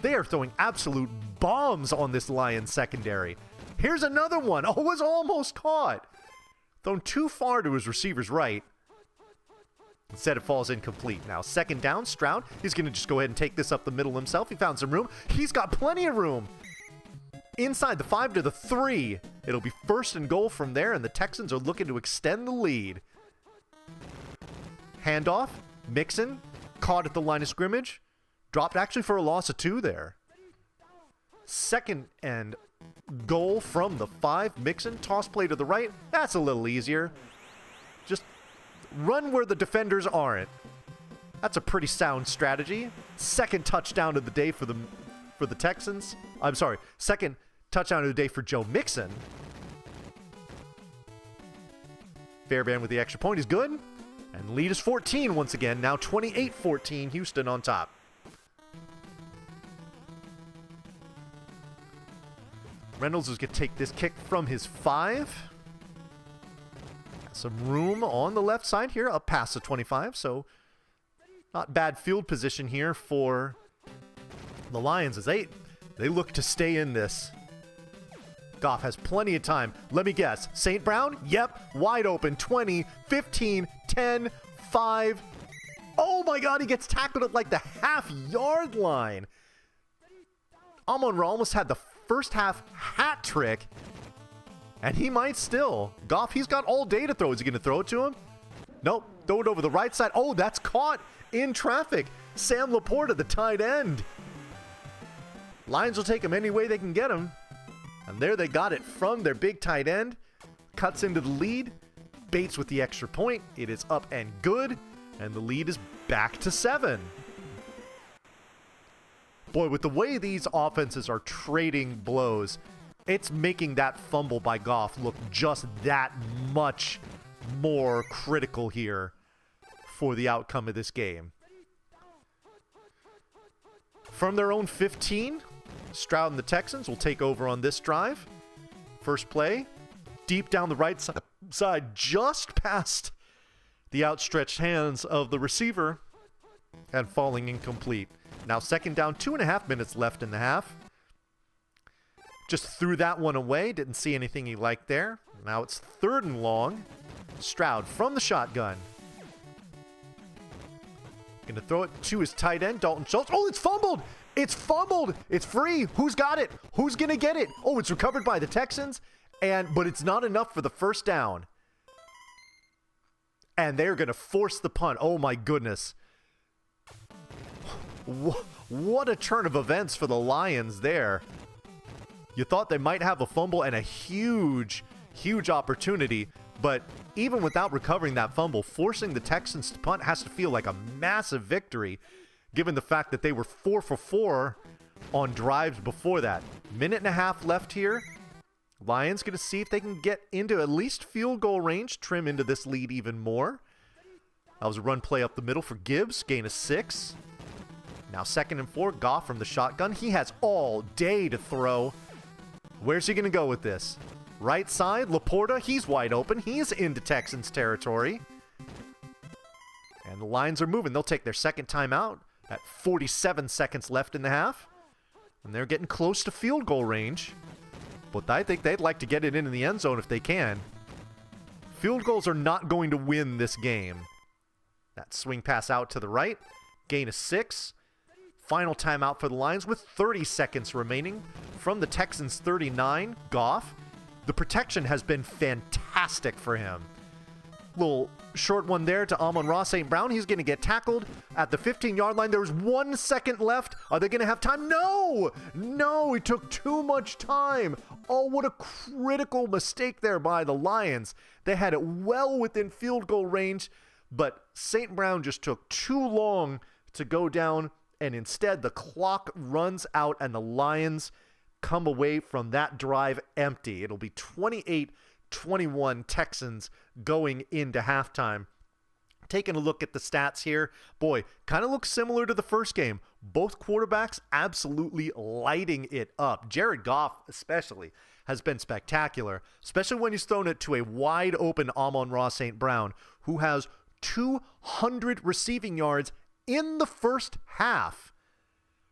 they are throwing absolute bombs on this Lions secondary. Here's another one. Oh, it was almost caught. Thrown too far to his receiver's right. Instead, it falls incomplete. Now, 2nd down, Stroud. He's going to just go ahead and take this up the middle himself. He found some room. He's got plenty of room. Inside the 5 to the 3. It'll be 1st and goal from there, and the Texans are looking to extend the lead. Handoff. Mixon. Caught at the line of scrimmage. Dropped actually for a loss of 2 there. 2nd and goal from the 5. Mixon, toss play to the right. That's a little easier. Just run where the defenders aren't. That's a pretty sound strategy. 2nd touchdown of the day for the Texans. I'm sorry, 2nd touchdown of the day for Joe Mixon. Fairbairn with the extra point is good. And lead is 14 once again. Now 28-14, Houston on top. Reynolds is going to take this kick from his 5. Some room on the left side here, up past the 25. So not bad field position here for the Lions as they look to stay in this. Goff has plenty of time. Let me guess. St. Brown? Yep. Wide open. 20, 15, 10, 5. Oh my God, he gets tackled at like the half-yard line. Amon-Ra almost had the first half hat trick. And he might still. Goff, he's got all day to throw. Is he going to throw it to him? Nope. Throw it over the right side. Oh, that's caught in traffic. Sam Laporta, the tight end. Lions will take him any way they can get him. And there they got it from their big tight end. Cuts into the lead. Bates with the extra point. It is up and good. And the lead is back to 7. Boy, with the way these offenses are trading blows, it's making that fumble by Goff look just that much more critical here for the outcome of this game. From their own 15, Stroud and the Texans will take over on this drive. First play, deep down the right side, just past the outstretched hands of the receiver and falling incomplete. Now second down, 2.5 minutes left in the half. Just threw that one away. Didn't see anything he liked there. Now it's 3rd and long. Stroud from the shotgun. Gonna throw it to his tight end, Dalton Schultz. Oh, it's fumbled! It's fumbled! It's free! Who's got it? Who's gonna get it? Oh, it's recovered by the Texans. But it's not enough for the first down. And they're gonna force the punt. Oh my goodness. What a turn of events for the Lions there. You thought they might have a fumble and a huge, huge opportunity, but even without recovering that fumble, forcing the Texans to punt has to feel like a massive victory, given the fact that they were 4 for 4 on drives before that. 1.5 left here. Lions going to see if they can get into at least field goal range, trim into this lead even more. That was a run play up the middle for Gibbs, gain of 6. Now 2nd and 4, Goff from the shotgun. He has all day to throw. Where's he going to go with this? Right side, Laporta, he's wide open. He's into Texans territory. And the Lions are moving. They'll take their second timeout at 47 seconds left in the half. And they're getting close to field goal range. But I think they'd like to get it into the end zone if they can. Field goals are not going to win this game. That swing pass out to the right. Gain of 6. Final timeout for the Lions with 30 seconds remaining from the Texans' 39. Goff. The protection has been fantastic for him. Little short one there to Amon-Ra St. Brown. He's going to get tackled at the 15-yard line. There's 1 second left. Are they going to have time? No! No, it took too much time. Oh, what a critical mistake there by the Lions. They had it well within field goal range, but St. Brown just took too long to go down, and instead the clock runs out and the Lions come away from that drive empty. It'll be 28-21 Texans going into halftime. Taking a look at the stats here, boy, kind of looks similar to the first game. Both quarterbacks absolutely lighting it up. Jared Goff especially has been spectacular, especially when he's thrown it to a wide open Amon-Ra St. Brown, who has 200 receiving yards in the first half.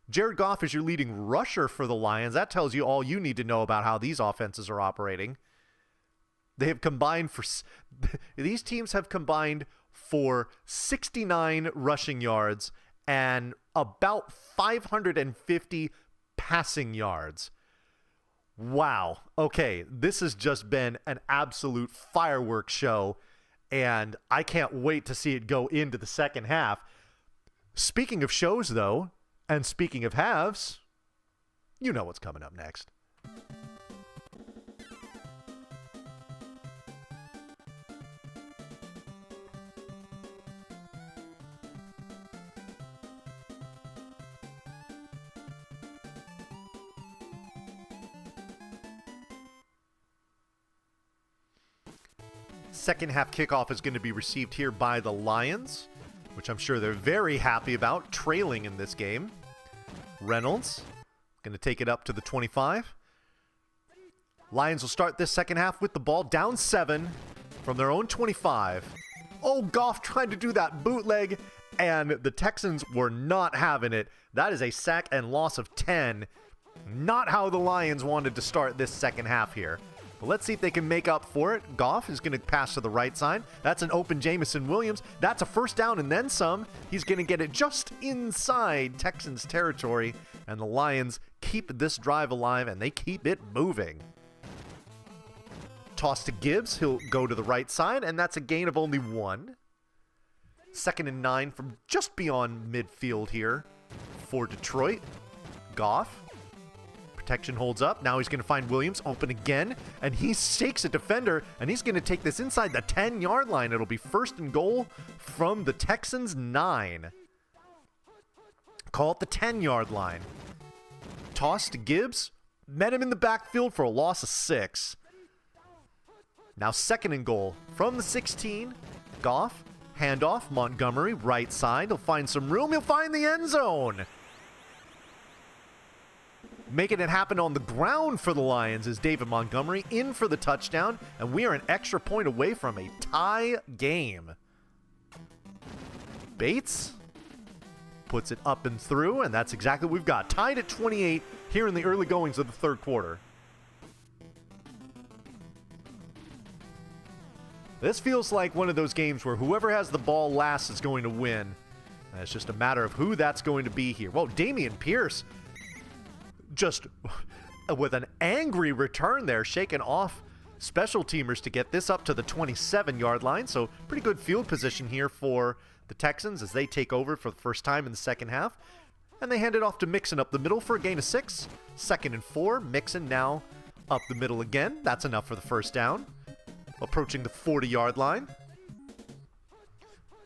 Jared Goff is your leading rusher for the Lions. That tells you all you need to know about how these offenses are operating. They have combined for... These teams have combined for 69 rushing yards and about 550 passing yards. Wow. Okay, this has just been an absolute fireworks show, and I can't wait to see it go into the second half. Speaking of shows, though, and speaking of halves, you know what's coming up next. Second half kickoff is going to be received here by the Lions, which I'm sure they're very happy about, trailing in this game. Reynolds going to take it up to the 25. Lions will start this second half with the ball down 7 from their own 25. Oh, Goff trying to do that bootleg, and the Texans were not having it. That is a sack and loss of 10. Not how the Lions wanted to start this second half here. But let's see if they can make up for it. Goff is going to pass to the right side. That's an open Jamison Williams. That's a first down and then some. He's going to get it just inside Texans territory. And the Lions keep this drive alive, and they keep it moving. Toss to Gibbs. He'll go to the right side, and that's a gain of only 1. 2nd and 9 from just beyond midfield here for Detroit. Goff. Protection holds up. Now he's going to find Williams open again, and he stakes a defender, and he's going to take this inside the 10-yard line. It'll be 1st and goal from the Texans' 9. Call it the 10-yard line. Toss to Gibbs. Met him in the backfield for a loss of 6. Now 2nd and goal from the 16. Goff. Handoff. Montgomery. Right side. He'll find some room. He'll find the end zone. Making it happen on the ground for the Lions is David Montgomery in for the touchdown, and we are an extra point away from a tie game. Bates puts it up and through, and that's exactly what we've got. Tied at 28 here in the early goings of the third quarter. This feels like one of those games where whoever has the ball last is going to win. And it's just a matter of who that's going to be here. Well, Dameon Pierce just with an angry return there, shaking off special teamers to get this up to the 27-yard line. So pretty good field position here for the Texans as they take over for the first time in the second half. And they hand it off to Mixon up the middle for a gain of 6. 2nd and 4. Mixon now up the middle again. That's enough for the first down. Approaching the 40-yard line.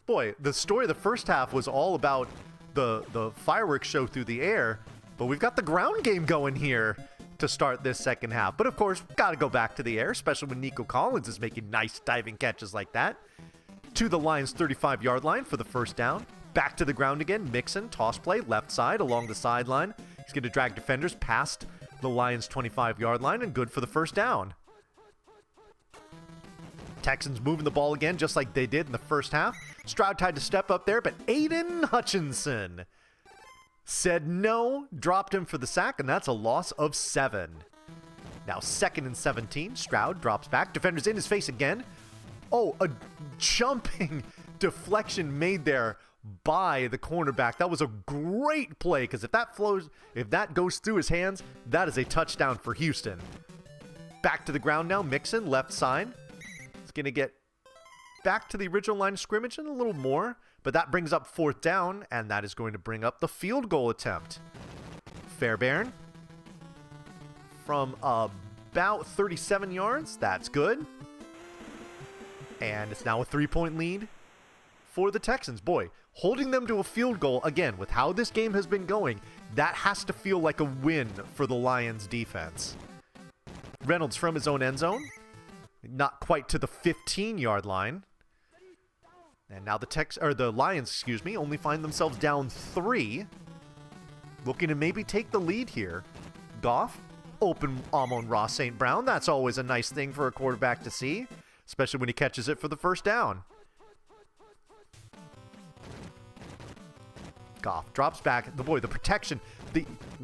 Boy, the story of the first half was all about the fireworks show through the air. But we've got the ground game going here to start this second half. But of course, got to go back to the air, especially when Nico Collins is making nice diving catches like that. To the Lions' 35-yard line for the first down. Back to the ground again. Mixon, toss play, left side along the sideline. He's going to drag defenders past the Lions' 25-yard line, and good for the first down. Texans moving the ball again, just like they did in the first half. Stroud tried to step up there, but Aiden Hutchinson said no, dropped him for the sack, and that's a loss of 7. Now 2nd and 17. Stroud drops back. Defender's in his face again. Oh, a jumping deflection made there by the cornerback. That was a great play, because if that goes through his hands, that is a touchdown for Houston. Back to the ground now. Mixon, left side. He's going to get back to the original line of scrimmage and a little more. But that brings up 4th down, and that is going to bring up the field goal attempt. Fairbairn from about 37 yards. That's good. And it's now a 3-point lead for the Texans. Boy, holding them to a field goal, again, with how this game has been going, that has to feel like a win for the Lions defense. Reynolds from his own end zone. Not quite to the 15-yard line. And now the Lions, only find themselves down 3. Looking to maybe take the lead here. Goff, open Amon-Ra St. Brown. That's always a nice thing for a quarterback to see, especially when he catches it for the first down. Goff drops back. The protection.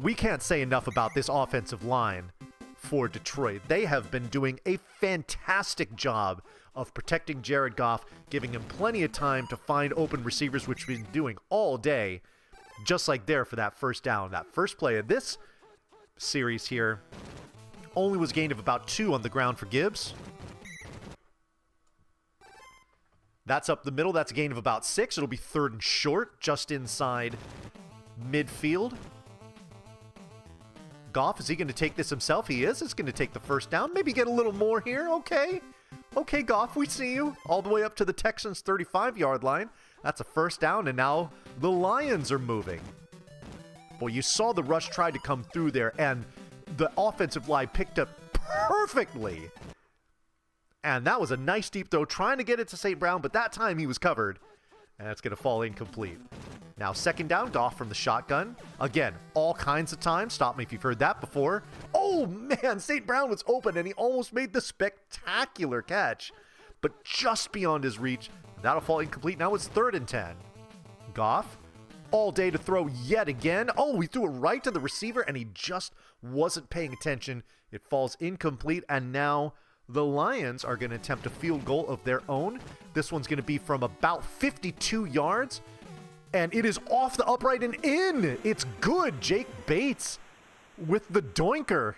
We can't say enough about this offensive line for Detroit. They have been doing a fantastic job of protecting Jared Goff, giving him plenty of time to find open receivers, which we've been doing all day, just like there for that first down. That first play of this series here only was a gain of about 2 on the ground for Gibbs. That's up the middle. That's a gain of about 6. It'll be 3rd and short, just inside midfield. Goff, is he going to take this himself? He is. It's going to take the first down. Maybe get a little more here. Okay. Okay, Goff, we see you. All the way up to the Texans' 35-yard line. That's a first down, and now the Lions are moving. Boy, you saw the rush try to come through there, and the offensive line picked up perfectly. And that was a nice deep throw, trying to get it to St. Brown, but that time he was covered. And it's going to fall incomplete. Now second down, Goff from the shotgun. Again, all kinds of time. Stop me if you've heard that before. Oh man, St. Brown was open and he almost made the spectacular catch. But just beyond his reach. That'll fall incomplete. Now it's 3rd and 10. Goff, all day to throw yet again. Oh, he threw it right to the receiver and he just wasn't paying attention. It falls incomplete, and now the Lions are going to attempt a field goal of their own. This one's going to be from about 52 yards, and it is off the upright and in. It's good. Jake Bates with the doinker.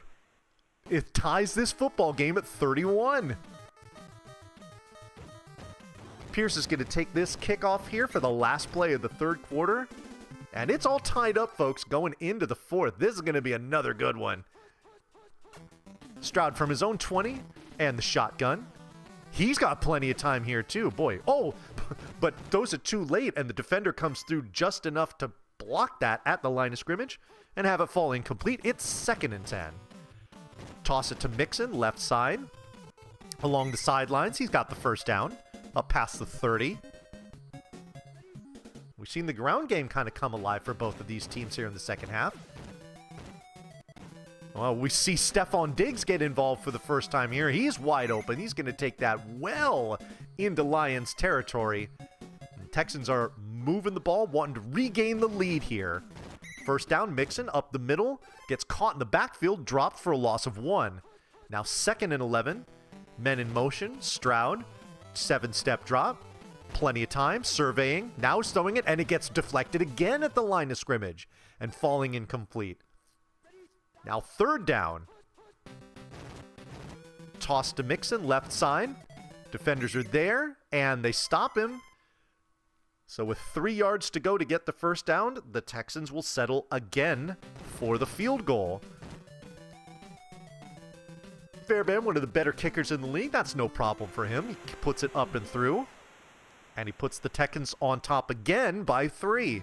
It ties this football game at 31. Pierce is going to take this kickoff here for the last play of the 3rd quarter. And it's all tied up, folks, going into the 4th. This is going to be another good one. Stroud from his own 20 and the shotgun. He's got plenty of time here, too. Boy, oh, but throws it too late, and the defender comes through just enough to block that at the line of scrimmage and have it fall incomplete. It's 2nd and 10. Toss it to Mixon, left side. Along the sidelines, he's got the first down. Up past the 30. We've seen the ground game kind of come alive for both of these teams here in the second half. Well, we see Stephon Diggs get involved for the first time here. He's wide open. He's going to take that well into Lions territory. The Texans are moving the ball, wanting to regain the lead here. First down, Mixon up the middle. Gets caught in the backfield, dropped for a loss of 1. Now 2nd and 11. Men in motion. Stroud. 7-step drop. Plenty of time. Surveying. Now he's throwing it, and it gets deflected again at the line of scrimmage and falling incomplete. Now 3rd down. Toss to Mixon, left side. Defenders are there, and they stop him. So with 3 yards to go to get the first down, the Texans will settle again for the field goal. Fairbairn, one of the better kickers in the league. That's no problem for him. He puts it up and through. And he puts the Texans on top again by 3.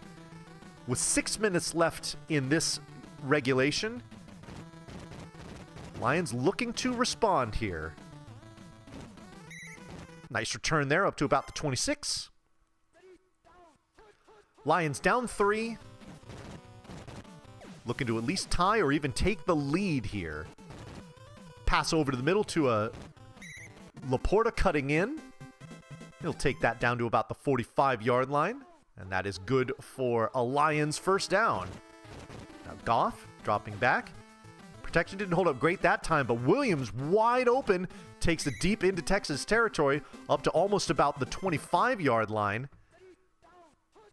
With 6 minutes left in this regulation, Lions looking to respond here. Nice return there, up to about the 26. Lions down 3. Looking to at least tie or even take the lead here. Pass over to the middle to a Laporta cutting in. He'll take that down to about the 45-yard line. And that is good for a Lions first down. Now Goff dropping back. Protection didn't hold up great that time, but Williams wide open takes it deep into Texas territory up to almost about the 25-yard line.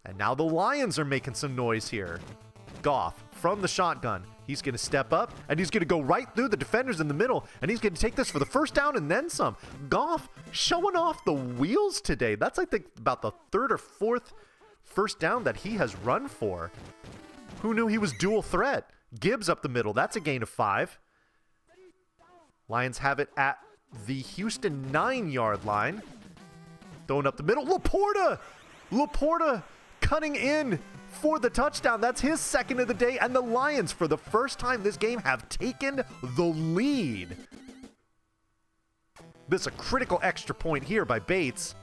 And now the Lions are making some noise here. Goff from the shotgun. He's going to step up, and he's going to go right through the defenders in the middle, and he's going to take this for the first down and then some. Goff showing off the wheels today. That's, I think, about the 3rd or 4th first down that he has run for. Who knew he was dual threat? Gibbs up the middle. That's a gain of 5. Lions have it at the Houston 9-yard line. Throwing up the middle. Laporta! Laporta cutting in for the touchdown. That's his 2nd of the day, and the Lions, for the first time this game, have taken the lead. This is a critical extra point here by Bates.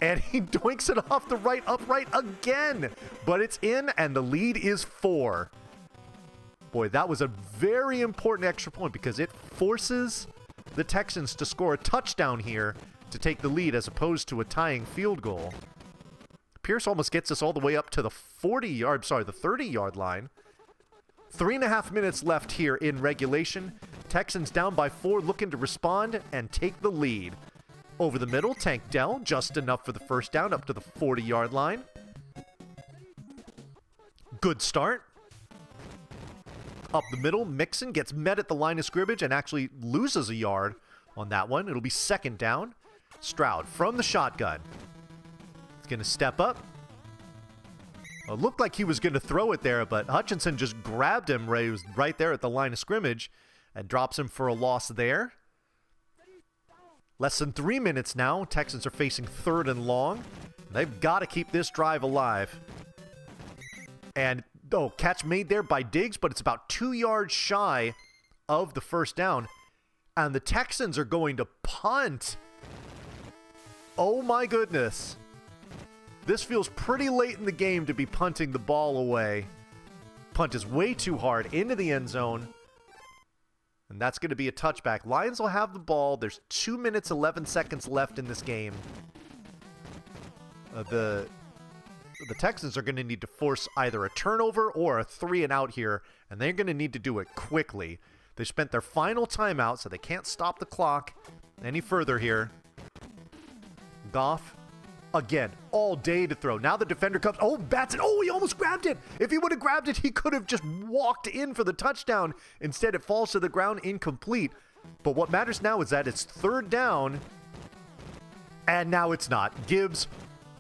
And he doinks it off the right upright again. But it's in, and the lead is 4. Boy, that was a very important extra point because it forces the Texans to score a touchdown here to take the lead as opposed to a tying field goal. Pierce almost gets us all the way up to the 30-yard line. 3.5 minutes left here in regulation. Texans down by 4, looking to respond and take the lead. Over the middle, Tank Dell, just enough for the first down, up to the 40-yard line. Good start. Up the middle, Mixon gets met at the line of scrimmage and actually loses a yard on that one. It'll be 2nd down. Stroud from the shotgun. He's going to step up. It looked like he was going to throw it there, but Hutchinson just grabbed him right there at the line of scrimmage and drops him for a loss there. Less than 3 minutes now. Texans are facing 3rd and long. They've got to keep this drive alive. And, catch made there by Diggs, but it's about 2 yards shy of the first down. And the Texans are going to punt. Oh my goodness. This feels pretty late in the game to be punting the ball away. Punt is way too hard into the end zone. And that's going to be a touchback. Lions will have the ball. There's 2 minutes, 11 seconds left in this game. The Texans are going to need to force either a turnover or a 3-and-out here, and they're going to need to do it quickly. They spent their final timeout, so they can't stop the clock any further here. Goff, again, all day to throw. Now the defender comes. Oh, bats it. Oh, he almost grabbed it. If he would have grabbed it, he could have just walked in for the touchdown. Instead, it falls to the ground incomplete. But what matters now is that it's 3rd down, and now it's not. Gibbs,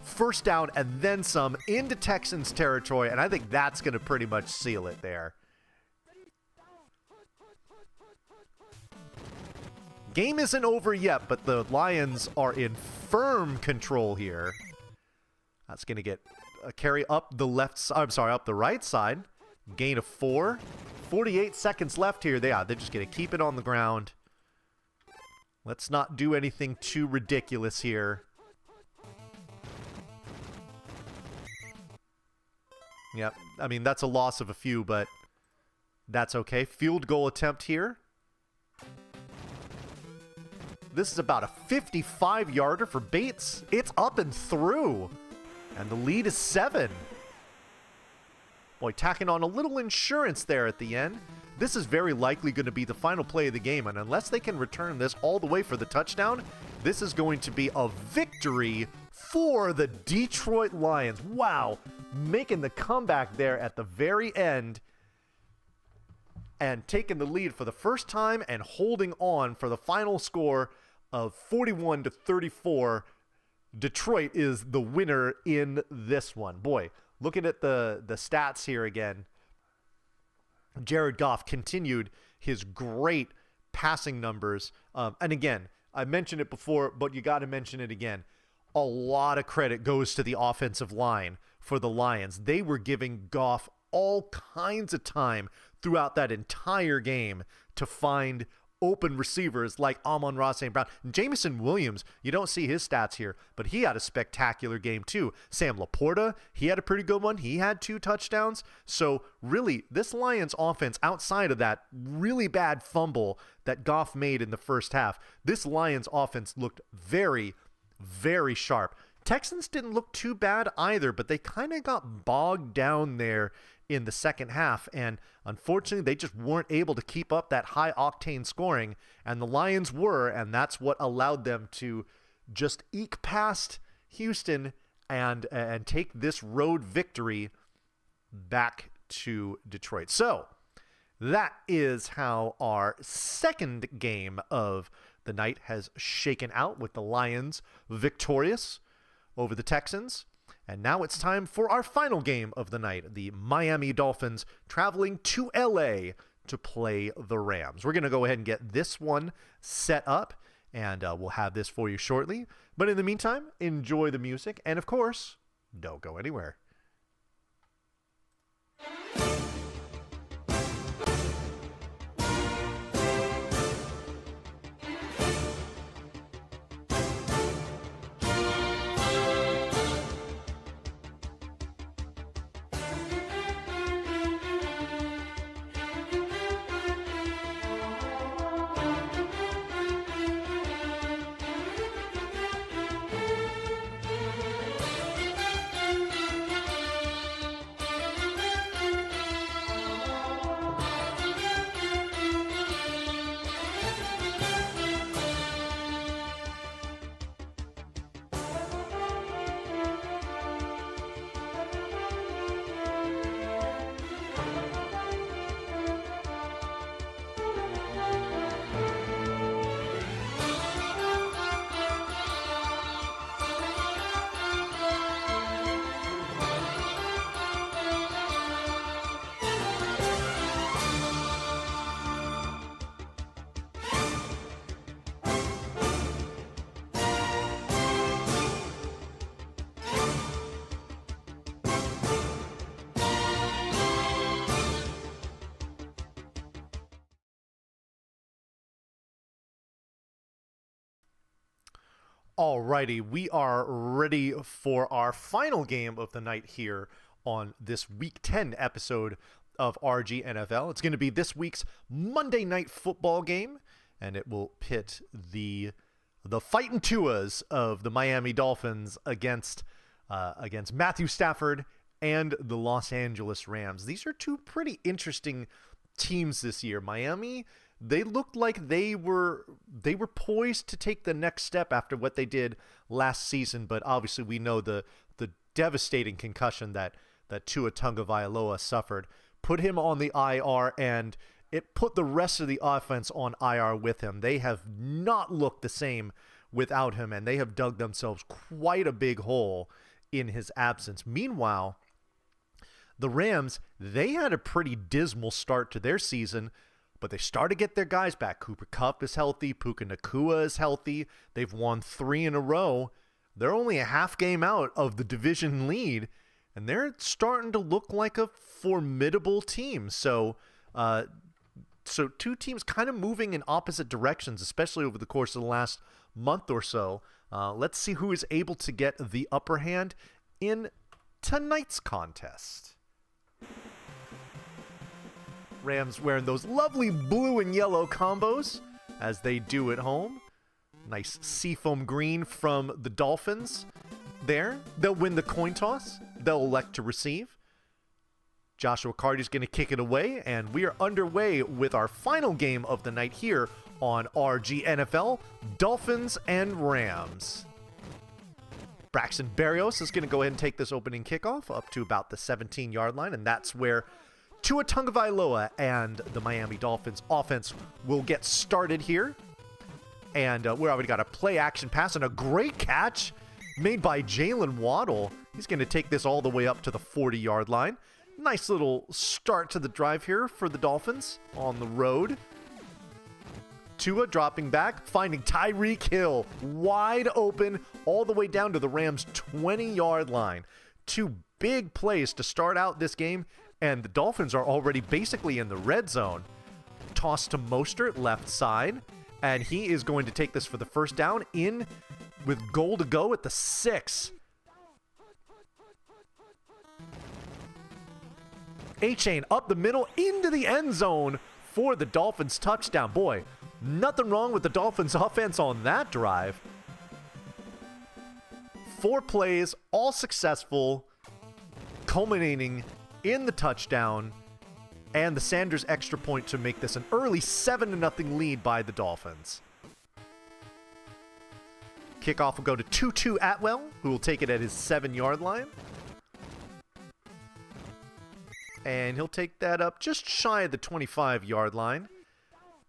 first down and then some into Texans territory, and I think that's going to pretty much seal it there. Game isn't over yet, but the Lions are in firm control here. That's going to get a carry up the up the right side. Gain of 4. 48 seconds left here. They're just going to keep it on the ground. Let's not do anything too ridiculous here. Yep, I mean, that's a loss of a few, but that's okay. Field goal attempt here. This is about a 55-yarder for Bates. It's up and through. And the lead is 7. Boy, tacking on a little insurance there at the end. This is very likely going to be the final play of the game, and unless they can return this all the way for the touchdown, this is going to be a victory for the Detroit Lions. Wow, making the comeback there at the very end and taking the lead for the first time and holding on for the final score of 41-34. Detroit is the winner in this one. Boy, looking at the stats here again, Jared Goff continued his great passing numbers. And again, I mentioned it before, but you got to mention it again. A lot of credit goes to the offensive line for the Lions. They were giving Goff all kinds of time throughout that entire game to find open receivers like Amon-Ra St. Brown. Jameson Williams, you don't see his stats here, but he had a spectacular game too. Sam Laporta, he had a pretty good one. He had 2 touchdowns. So really, this Lions offense, outside of that really bad fumble that Goff made in the first half, this Lions offense looked very, very sharp. Texans didn't look too bad either, but they kind of got bogged down there in the second half, and unfortunately they just weren't able to keep up that high octane scoring, and the Lions were, and that's what allowed them to just eke past Houston and take this road victory back to Detroit. So that is how our second game of the night has shaken out, with the Lions victorious over the Texans. And now it's time for our final game of the night, the Miami Dolphins traveling to LA to play the Rams. We're going to go ahead and get this one set up, and we'll have this for you shortly. But in the meantime, enjoy the music, and of course, don't go anywhere. Alrighty, we are ready for our final game of the night here on this Week 10 episode of RGNFL. It's going to be this week's Monday Night Football game, and it will pit the Fightin' Tuas of the Miami Dolphins against Matthew Stafford and the Los Angeles Rams. These are two pretty interesting teams this year. Miami, they looked like they were poised to take the next step after what they did last season, but obviously we know the devastating concussion that Tua Tagovailoa suffered put him on the IR, and it put the rest of the offense on IR with him. They have not looked the same without him, and they have dug themselves quite a big hole in his absence. Meanwhile, the Rams, they had a pretty dismal start to their season, but they started to get their guys back. Cooper Kupp is healthy. Puka Nacua is healthy. They've won 3 in a row. They're only a half game out of the division lead, and they're starting to look like a formidable team. So two teams kind of moving in opposite directions, especially over the course of the last month or so. Let's see who is able to get the upper hand in tonight's contest. Rams wearing those lovely blue and yellow combos, as they do at home. Nice seafoam green from the Dolphins there. They'll win the coin toss. They'll elect to receive. Joshua Carty's going to kick it away, and we are underway with our final game of the night here on RGNFL, Dolphins and Rams. Braxton Berrios is going to go ahead and take this opening kickoff up to about the 17-yard line, and that's where Tua Tagovailoa and the Miami Dolphins offense will get started here. And we already got a play-action pass and a great catch made by Jalen Waddle. He's going to take this all the way up to the 40-yard line. Nice little start to the drive here for the Dolphins on the road. Tua dropping back, finding Tyreek Hill wide open all the way down to the Rams' 20-yard line. Two big plays to start out this game, and the Dolphins are already basically in the red zone. Toss to Mostert, left side, and he is going to take this for the first down in with goal to go at the 6. A-Chain up the middle into the end zone for the Dolphins touchdown. Boy, nothing wrong with the Dolphins offense on that drive. 4 plays, all successful, culminating in the touchdown and the Sanders extra point to make this an early 7-0 lead by the Dolphins. Kickoff will go to Tutu Atwell, who will take it at his 7-yard line. And he'll take that up just shy of the 25-yard line.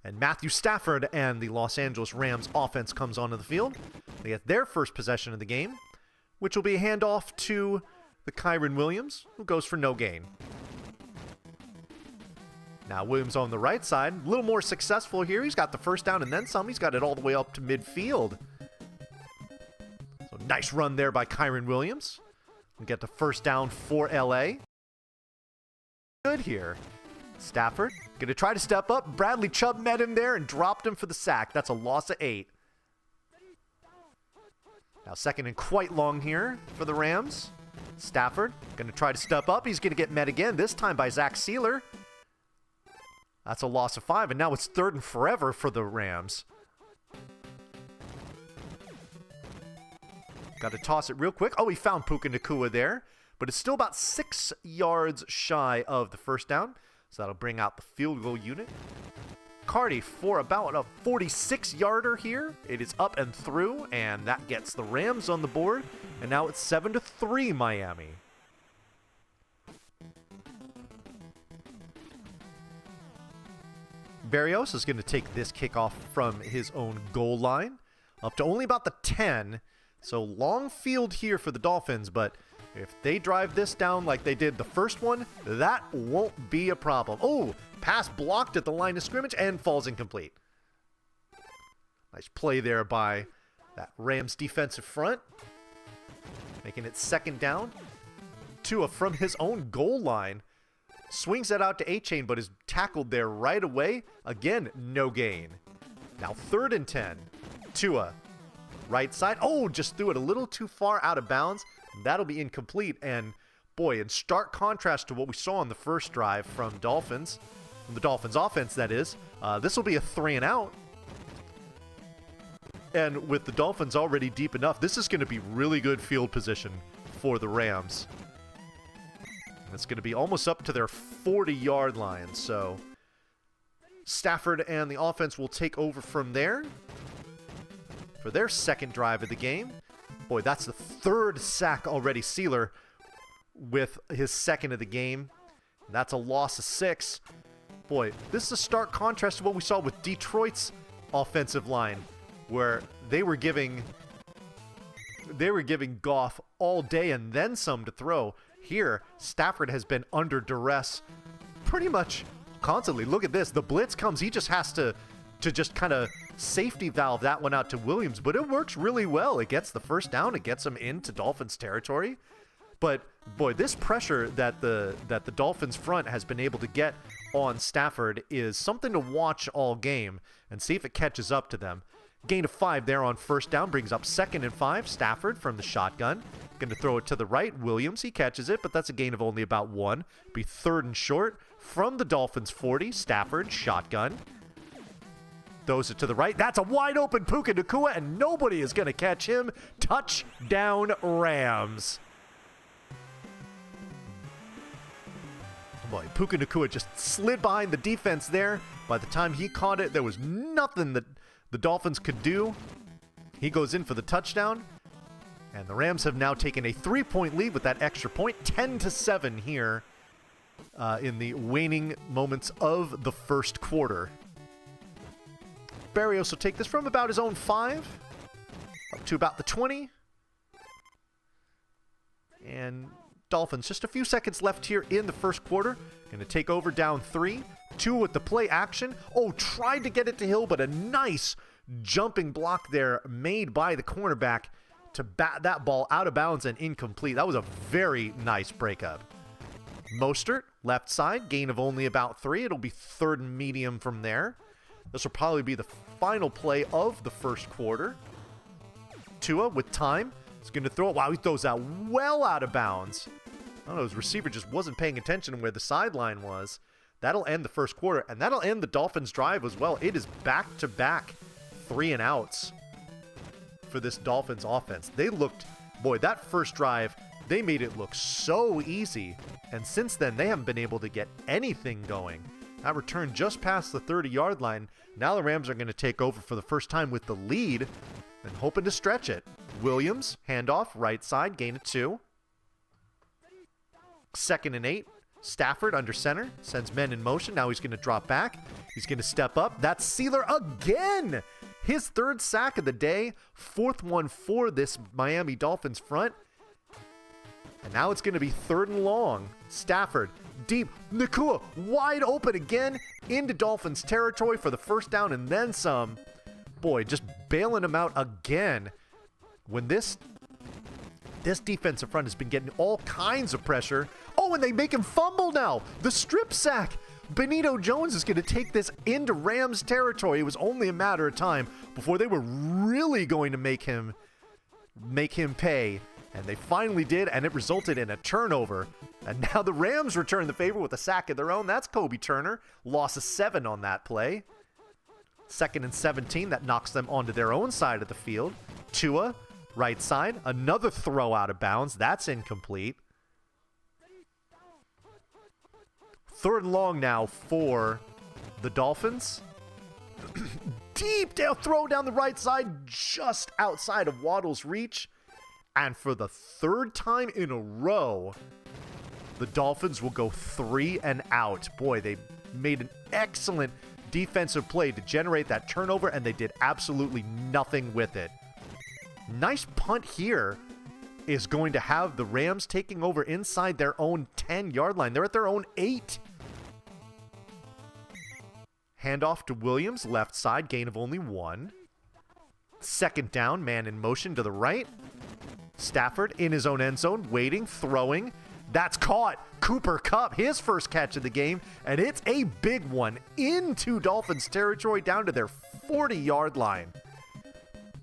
And Matthew Stafford and the Los Angeles Rams offense comes onto the field. They get their first possession of the game, which will be a handoff to the Kyren Williams, who goes for no gain. Now Williams on the right side, a little more successful here. He's got the first down and then some. He's got it all the way up to midfield. So nice run there by Kyren Williams. We get the first down for LA. Good here. Stafford going to try to step up. Bradley Chubb met him there and dropped him for the sack. That's a loss of 8. Now second and quite long here for the Rams. Stafford going to try to step up. He's going to get met again, this time by Zach Sealer. That's a loss of 5, and now it's 3rd and forever for the Rams. Got to toss it real quick. Oh, he found Puka Nacua there, but it's still about 6 yards shy of the first down, so that'll bring out the field goal unit. Carty for about a 46-yarder here. It is up and through, and that gets the Rams on the board. And now it's 7-3 Miami. Berrios is going to take this kickoff from his own goal line up to only about the 10. So long field here for the Dolphins, but if they drive this down like they did the first one, that won't be a problem. Oh, pass blocked at the line of scrimmage and falls incomplete. Nice play there by that Rams defensive front. Making it 2nd down. Tua from his own goal line. Swings that out to A-Chain, but is tackled there right away. Again, no gain. Now 3rd and 10. Tua Right side. Oh, just threw it a little too far out of bounds. That'll be incomplete. And boy, in stark contrast to what we saw on the first drive from the Dolphins offense, that is, this will be a 3 and out. And with the Dolphins already deep enough, this is going to be really good field position for the Rams. It's going to be almost up to their 40-yard line. So Stafford and the offense will take over from there for their second drive of the game. Boy, that's the third sack already. Sealer with his second of the game. That's a loss of 6. Boy, this is a stark contrast to what we saw with Detroit's offensive line, where they were giving Goff all day and then some to throw. Here, Stafford has been under duress pretty much constantly. Look at this. The blitz comes. He just has to just kind of safety valve that one out to Williams, but it works really well. It gets the first down. It gets him into Dolphins territory. But boy, this pressure that the Dolphins front has been able to get on Stafford is something to watch all game and see if it catches up to them. Gain of 5 there on first down brings up 2nd and 5. Stafford from the shotgun. Going to throw it to the right. Williams, he catches it, but that's a gain of only about 1. Be 3rd and short from the Dolphins 40. Stafford, shotgun. Throws it to the right. That's a wide open Puka Nacua, and nobody is going to catch him. Touchdown, Rams. Boy, Puka Nacua just slid behind the defense there. By the time he caught it, there was nothing that the Dolphins could do. He goes in for the touchdown. And the Rams have now taken a 3-point lead with that extra point. 10-7 here in the waning moments of the first quarter. Barrios will take this from about his own 5 up to about the 20. And Dolphins, just a few seconds left here in the first quarter. Going to take over down 3. 2 with the play action. Oh, tried to get it to Hill, but a nice jumping block there made by the cornerback to bat that ball out of bounds and incomplete. That was a very nice breakup. Mostert, left side, gain of only about 3. It'll be 3rd and medium from there. This will probably be the final play of the first quarter. Tua with time. He's going to throw it. Wow, he throws that well out of bounds. I don't know, his receiver just wasn't paying attention to where the sideline was. That'll end the first quarter, and that'll end the Dolphins' drive as well. It is back-to-back 3 and outs for this Dolphins offense. They looked, boy, that first drive, they made it look so easy. And since then, they haven't been able to get anything going. That return just past the 30-yard line. Now the Rams are going to take over for the first time with the lead and hoping to stretch it. Williams, handoff, right side, gain of 2. 2nd and 8. Stafford under center, sends men in motion. Now he's going to drop back. He's going to step up. That's Sealer again. His 3rd sack of the day. 4th one for this Miami Dolphins front. And now it's going to be 3rd and long. Stafford, deep. Nacua, wide open again into Dolphins territory for the first down and then some. Boy, just bailing him out again. When this defensive front has been getting all kinds of pressure. Oh, and they make him fumble now. The strip sack. Benito Jones is going to take this into Rams territory. It was only a matter of time before they were really going to make him pay. And they finally did, and it resulted in a turnover. And now the Rams return the favor with a sack of their own. That's Kobe Turner. Loss of 7 on that play. 2nd and 17. That knocks them onto their own side of the field. Tua, right side. Another throw out of bounds. That's incomplete. 3rd and long now for the Dolphins. Deep down, throw down the right side, just outside of Waddle's reach. And for the 3rd time in a row, the Dolphins will go 3 and out. Boy, they made an excellent defensive play to generate that turnover, and they did absolutely nothing with it. Nice punt here is going to have the Rams taking over inside their own 10-yard line. They're at their own 8. Handoff to Williams, left side, gain of only 1. 2nd down, man in motion to the right. Stafford in his own end zone, waiting, throwing. That's caught. Cooper Kupp, his first catch of the game, and it's a big one into Dolphins territory down to their 40-yard line.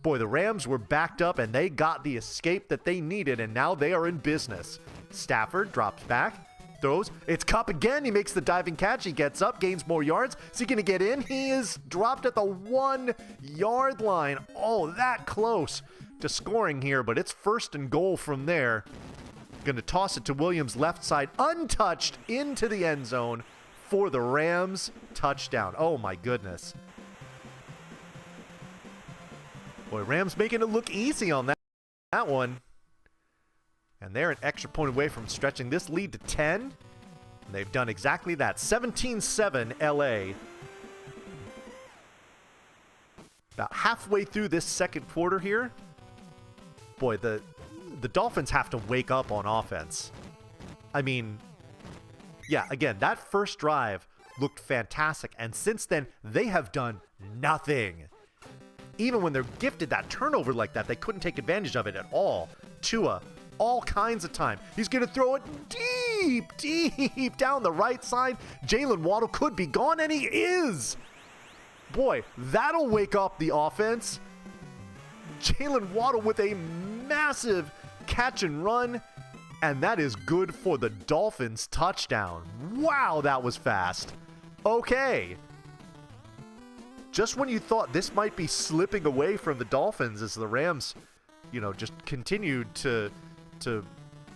Boy, the Rams were backed up and they got the escape that they needed, and now they are in business. Stafford drops back, throws. It's Kupp again. He makes the diving catch. He gets up, gains more yards. Is he going to get in? He is dropped at the 1 yard line. Oh, that close to scoring here, but it's 1st and goal from there. Going to toss it to Williams left side, untouched into the end zone for the Rams touchdown. Oh my goodness. Boy, Rams making it look easy on that one. And they're an extra point away from stretching this lead to 10. And they've done exactly that. 17-7 LA. About halfway through this second quarter here. Boy, the Dolphins have to wake up on offense. I mean, yeah, again, that first drive looked fantastic. And since then, they have done nothing. Even when they're gifted that turnover like that, they couldn't take advantage of it at all. Tua, all kinds of time. He's going to throw it deep down the right side. Jalen Waddle could be gone, and he is. Boy, that'll wake up the offense. Jalen Waddle with a massive catch and run, and that is good for the Dolphins touchdown. Wow, that was fast. Okay. Just when you thought this might be slipping away from the Dolphins as the Rams, just continued to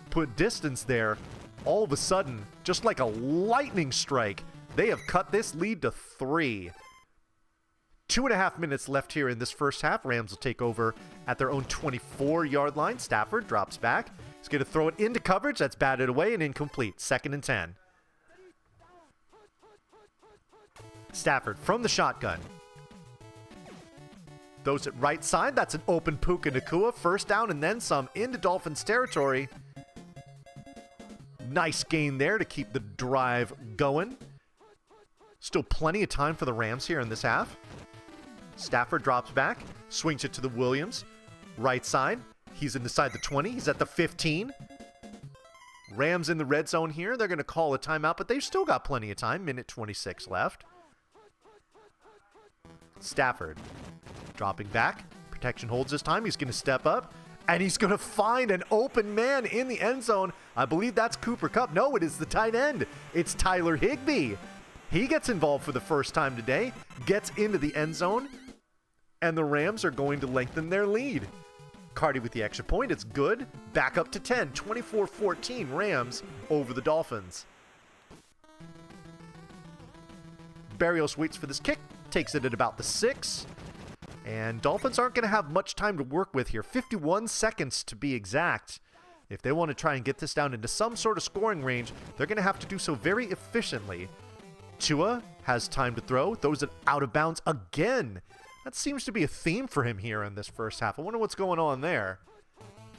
put distance there, all of a sudden, just like a lightning strike, they have cut this lead to 3. 2.5 minutes left here in this first half. Rams will take over at their own 24-yard line. Stafford drops back. He's going to throw it into coverage. That's batted away and incomplete. 2nd and 10. Stafford from the shotgun. Throws it right side. That's an open Puka Nacua. 1st down and then some into Dolphins territory. Nice gain there to keep the drive going. Still plenty of time for the Rams here in this half. Stafford drops back, swings it to the Williams. Right side. He's inside the 20. He's at the 15. Rams in the red zone here. They're going to call a timeout, but they've still got plenty of time. Minute 26 left. Stafford dropping back. Protection holds this time. He's going to step up, and he's going to find an open man in the end zone. I believe that's Cooper Kupp. No, it is the tight end. It's Tyler Higbee. He gets involved for the first time today, gets into the end zone, and the Rams are going to lengthen their lead. Cardi with the extra point. It's good. Back up to 10. 24-14 Rams over the Dolphins. Barrios waits for this kick. Takes it at about the 6. And Dolphins aren't going to have much time to work with here. 51 seconds to be exact. If they want to try and get this down into some sort of scoring range, they're going to have to do so very efficiently. Tua has time to throw. Throws it out of bounds again. That seems to be a theme for him here in this first half. I wonder what's going on there.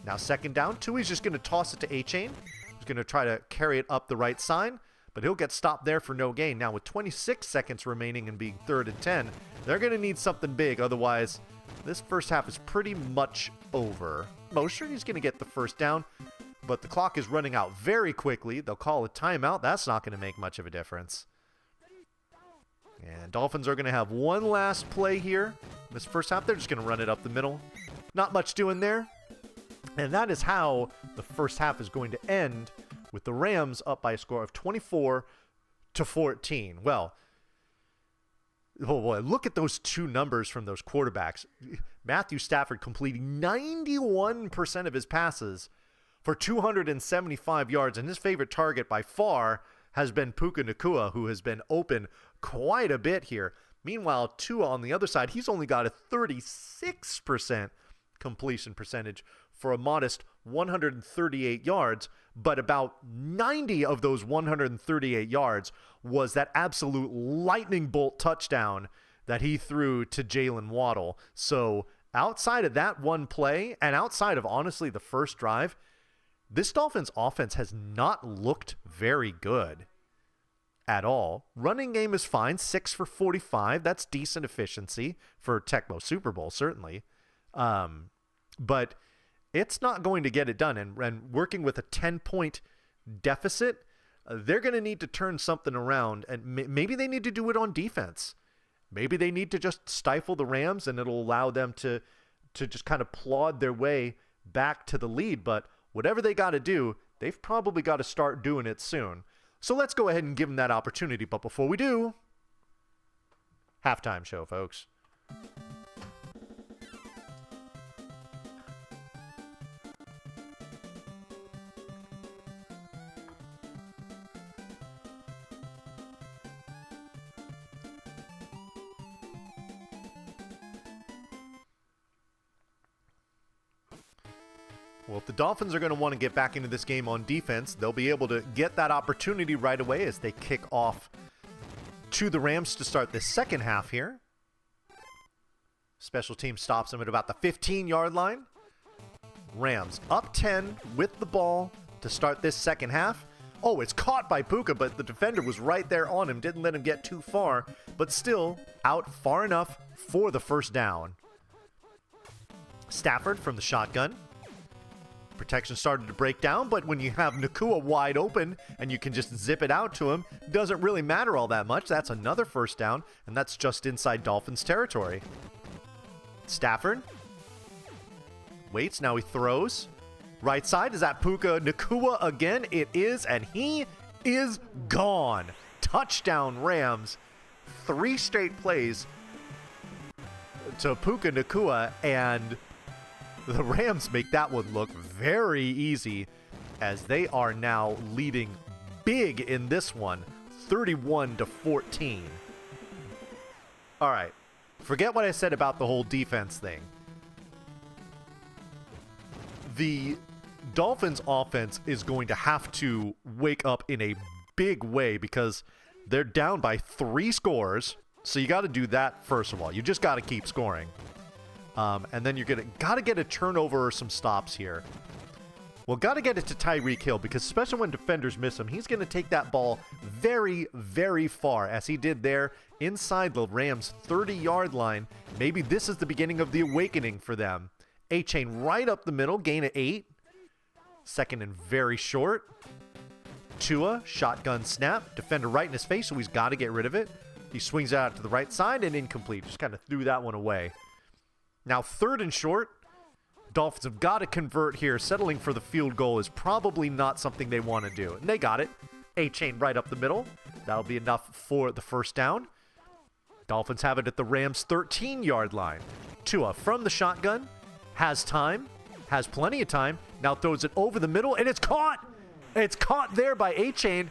Now 2nd down. Tui's just going to toss it to A-Chain. He's going to try to carry it up the right side, but he'll get stopped there for no gain. Now with 26 seconds remaining and being 3rd and 10, they're going to need something big. Otherwise, this first half is pretty much over. Mosher, he's going to get the 1st down, but the clock is running out very quickly. They'll call a timeout. That's not going to make much of a difference. And Dolphins are going to have one last play here. In this first half, they're just going to run it up the middle. Not much doing there. And that is how the first half is going to end, with the Rams up by a score of 24-14. Well, oh boy, look at those two numbers from those quarterbacks. Matthew Stafford completing 91% of his passes for 275 yards, and his favorite target by far has been Puka Nacua, who has been open quite a bit here. Meanwhile, Tua on the other side, he's only got a 36% completion percentage for a modest 138 yards, but about 90 of those 138 yards was that absolute lightning bolt touchdown that he threw to Jalen Waddle. So outside of that one play, and outside of, honestly, the first drive, this Dolphins offense has not looked very good at all. Running game is fine, 6 for 45. That's decent efficiency for Tecmo Super Bowl, certainly. But it's not going to get it done. And working with a 10-point deficit, they're going to need to turn something around. And maybe they need to do it on defense. Maybe they need to just stifle the Rams, and it'll allow them to to just kind of plod their way back to the lead. But whatever they got to do, they've probably got to start doing it soon. So let's go ahead and give them that opportunity. But before we do, halftime show, folks. Well, if the Dolphins are going to want to get back into this game on defense, they'll be able to get that opportunity right away as they kick off to the Rams to start the second half here. Special team stops them at about the 15-yard line. Rams up 10 with the ball to start this second half. Oh, it's caught by Puka, but the defender was right there on him, didn't let him get too far, but still out far enough for the first down. Stafford from the shotgun. Protection started to break down, but when you have Nacua wide open and you can just zip it out to him, doesn't really matter all that much. That's another first down, and that's just inside Dolphins territory. Stafford waits, now he throws. Right side, is that Puka Nacua again? It is, and he is gone. Touchdown Rams. 3 straight plays to Puka Nacua, and the Rams make that one look very easy as they are now leading big in this one, 31-14. All right, forget what I said about the whole defense thing. The Dolphins offense is going to have to wake up in a big way because they're down by 3 scores. So you got to do that first of all. You just got to keep scoring. And then you're got to get a turnover or some stops here. Well, got to get it to Tyreek Hill because especially when defenders miss him, he's going to take that ball very, very far as he did there inside the Rams' 30-yard line. Maybe this is the beginning of the awakening for them. A-Chain right up the middle, gain of 8. Second and very short. Tua, shotgun snap. Defender right in his face, so he's got to get rid of it. He swings out to the right side and incomplete. Just kind of threw that one away. Now, third and short. Dolphins have got to convert here. Settling for the field goal is probably not something they want to do. And they got it. A-Chain right up the middle. That'll be enough for the first down. Dolphins have it at the Rams' 13-yard line. Tua from the shotgun. Has time. Has plenty of time. Now throws it over the middle. And it's caught. It's caught there by A-Chain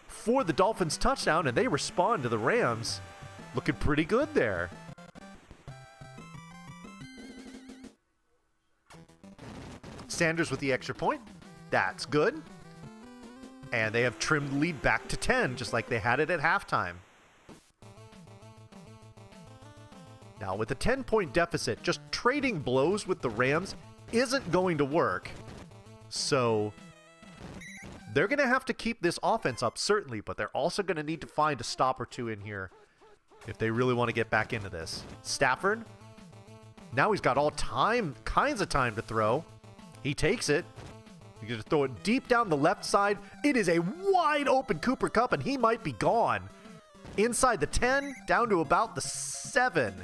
for the Dolphins touchdown. And they respond to the Rams. Looking pretty good there. Sanders with the extra point. That's good. And they have trimmed the lead back to 10, just like they had it at halftime. Now, with a 10-point deficit, just trading blows with the Rams isn't going to work. So, they're going to have to keep this offense up, certainly, but they're also going to need to find a stop or two in here if they really want to get back into this. Stafford. Now he's got all kinds of time to throw. He takes it. He's going to throw it deep down the left side. It is a wide open Cooper Kupp, and he might be gone. Inside the 10, down to about the 7.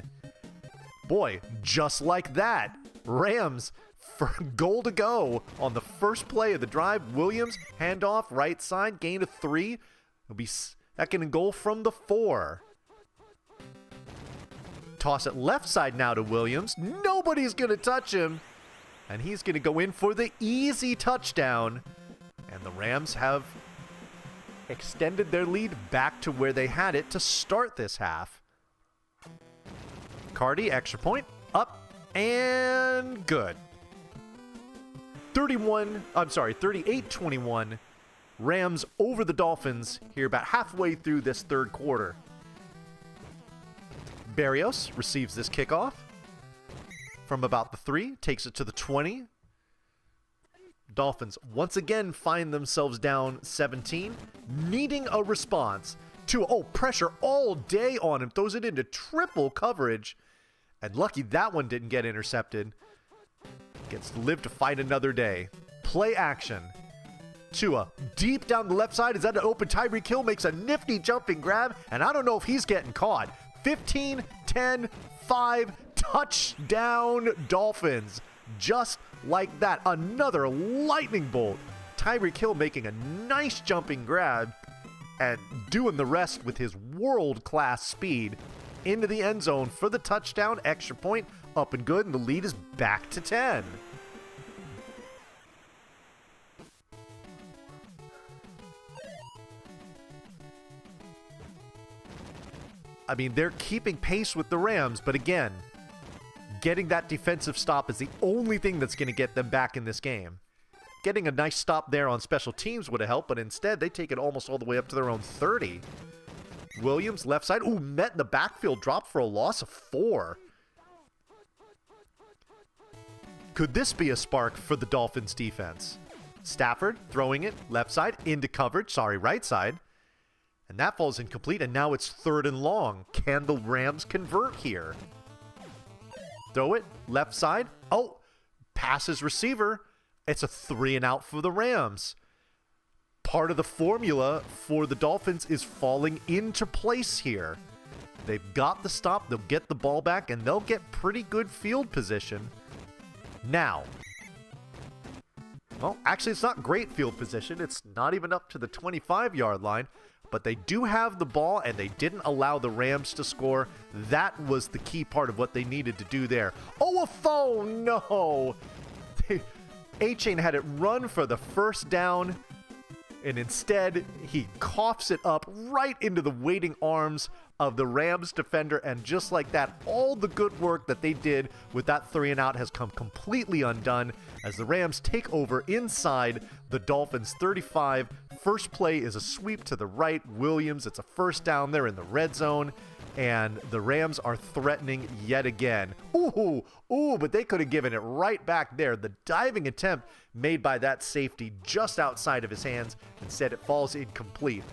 Boy, just like that. Rams for goal to go on the first play of the drive. Williams, handoff, right side, gain of 3. It'll be second and goal from the 4. Toss it left side now to Williams. Nobody's going to touch him. And he's going to go in for the easy touchdown. And the Rams have extended their lead back to where they had it to start this half. Cardi, extra point, up, and good. 38-21. Rams over the Dolphins here about halfway through this third quarter. Berrios receives this kickoff from about the 3, takes it to the 20. Dolphins once again find themselves down 17, needing a response to, pressure all day on him, throws it into triple coverage, and lucky that one didn't get intercepted. Gets to live to fight another day. Play action. Tua, deep down the left side, is that an open? Tyreek Hill makes a nifty jumping grab, and I don't know if he's getting caught. 15, 10, 5, Touchdown Dolphins. Just like that. Another lightning bolt. Tyreek Hill making a nice jumping grab and doing the rest with his world-class speed into the end zone for the touchdown. Extra point, up and good, and the lead is back to 10. I mean, they're keeping pace with the Rams, but again, getting that defensive stop is the only thing that's going to get them back in this game. Getting a nice stop there on special teams would have helped, but instead they take it almost all the way up to their own 30. Williams, left side. Ooh, met in the backfield, dropped for a loss of 4. Could this be a spark for the Dolphins defense? Stafford throwing it, left side, into coverage. Sorry, right side. And that falls incomplete, and now it's 3rd and long. Can the Rams convert here? Throw it, left side. Oh, passes receiver. It's a 3 and out for the Rams. Part of the formula for the Dolphins is falling into place here. They've got the stop, they'll get the ball back, and they'll get pretty good field position. Now, well, actually it's not great field position. It's not even up to the 25-yard line, but they do have the ball, and they didn't allow the Rams to score. That was the key part of what they needed to do there. Oh, a phone! No! A-Chain had it run for the first down, and instead he coughs it up right into the waiting arms of the Rams defender, and just like that, all the good work that they did with that 3 and out has come completely undone as the Rams take over inside the Dolphins 35. First play is a sweep to the right. Williams, it's a first down there in the red zone, and the Rams are threatening yet again. Ooh, but they could have given it right back there. The diving attempt made by that safety just outside of his hands. Instead, it falls incomplete.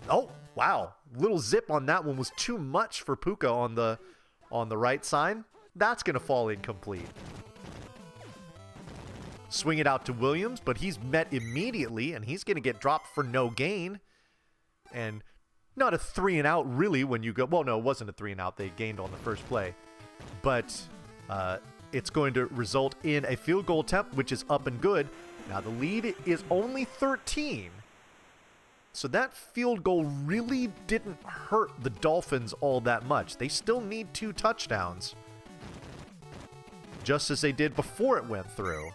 Oh, wow. Little zip on that one was too much for Puka on the right side. That's going to fall incomplete. Swing it out to Williams, but he's met immediately, and he's going to get dropped for no gain. And not a 3 and out really when you go, well, no, it wasn't a 3 and out. They gained on the first play. But it's going to result in a field goal attempt, which is up and good. Now the lead is only 13. So that field goal really didn't hurt the Dolphins all that much. They still need 2 touchdowns, just as they did before it went through.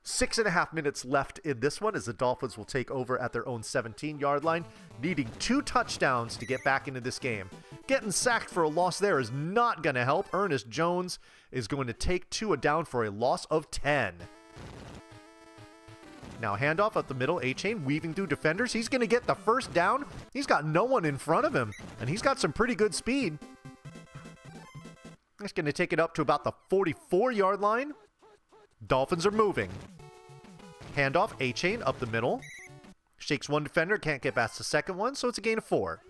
6.5 minutes left in this one as the Dolphins will take over at their own 17-yard line, needing 2 touchdowns to get back into this game. Getting sacked for a loss there is not going to help. Ernest Jones is going to take Tua down for a loss of 10. Now handoff up the middle, A-Chain weaving through defenders. He's going to get the first down. He's got no one in front of him, and he's got some pretty good speed. He's going to take it up to about the 44-yard line. Dolphins are moving. Handoff, A-Chain up the middle. Shakes one defender, can't get past the second one, so it's a gain of 4.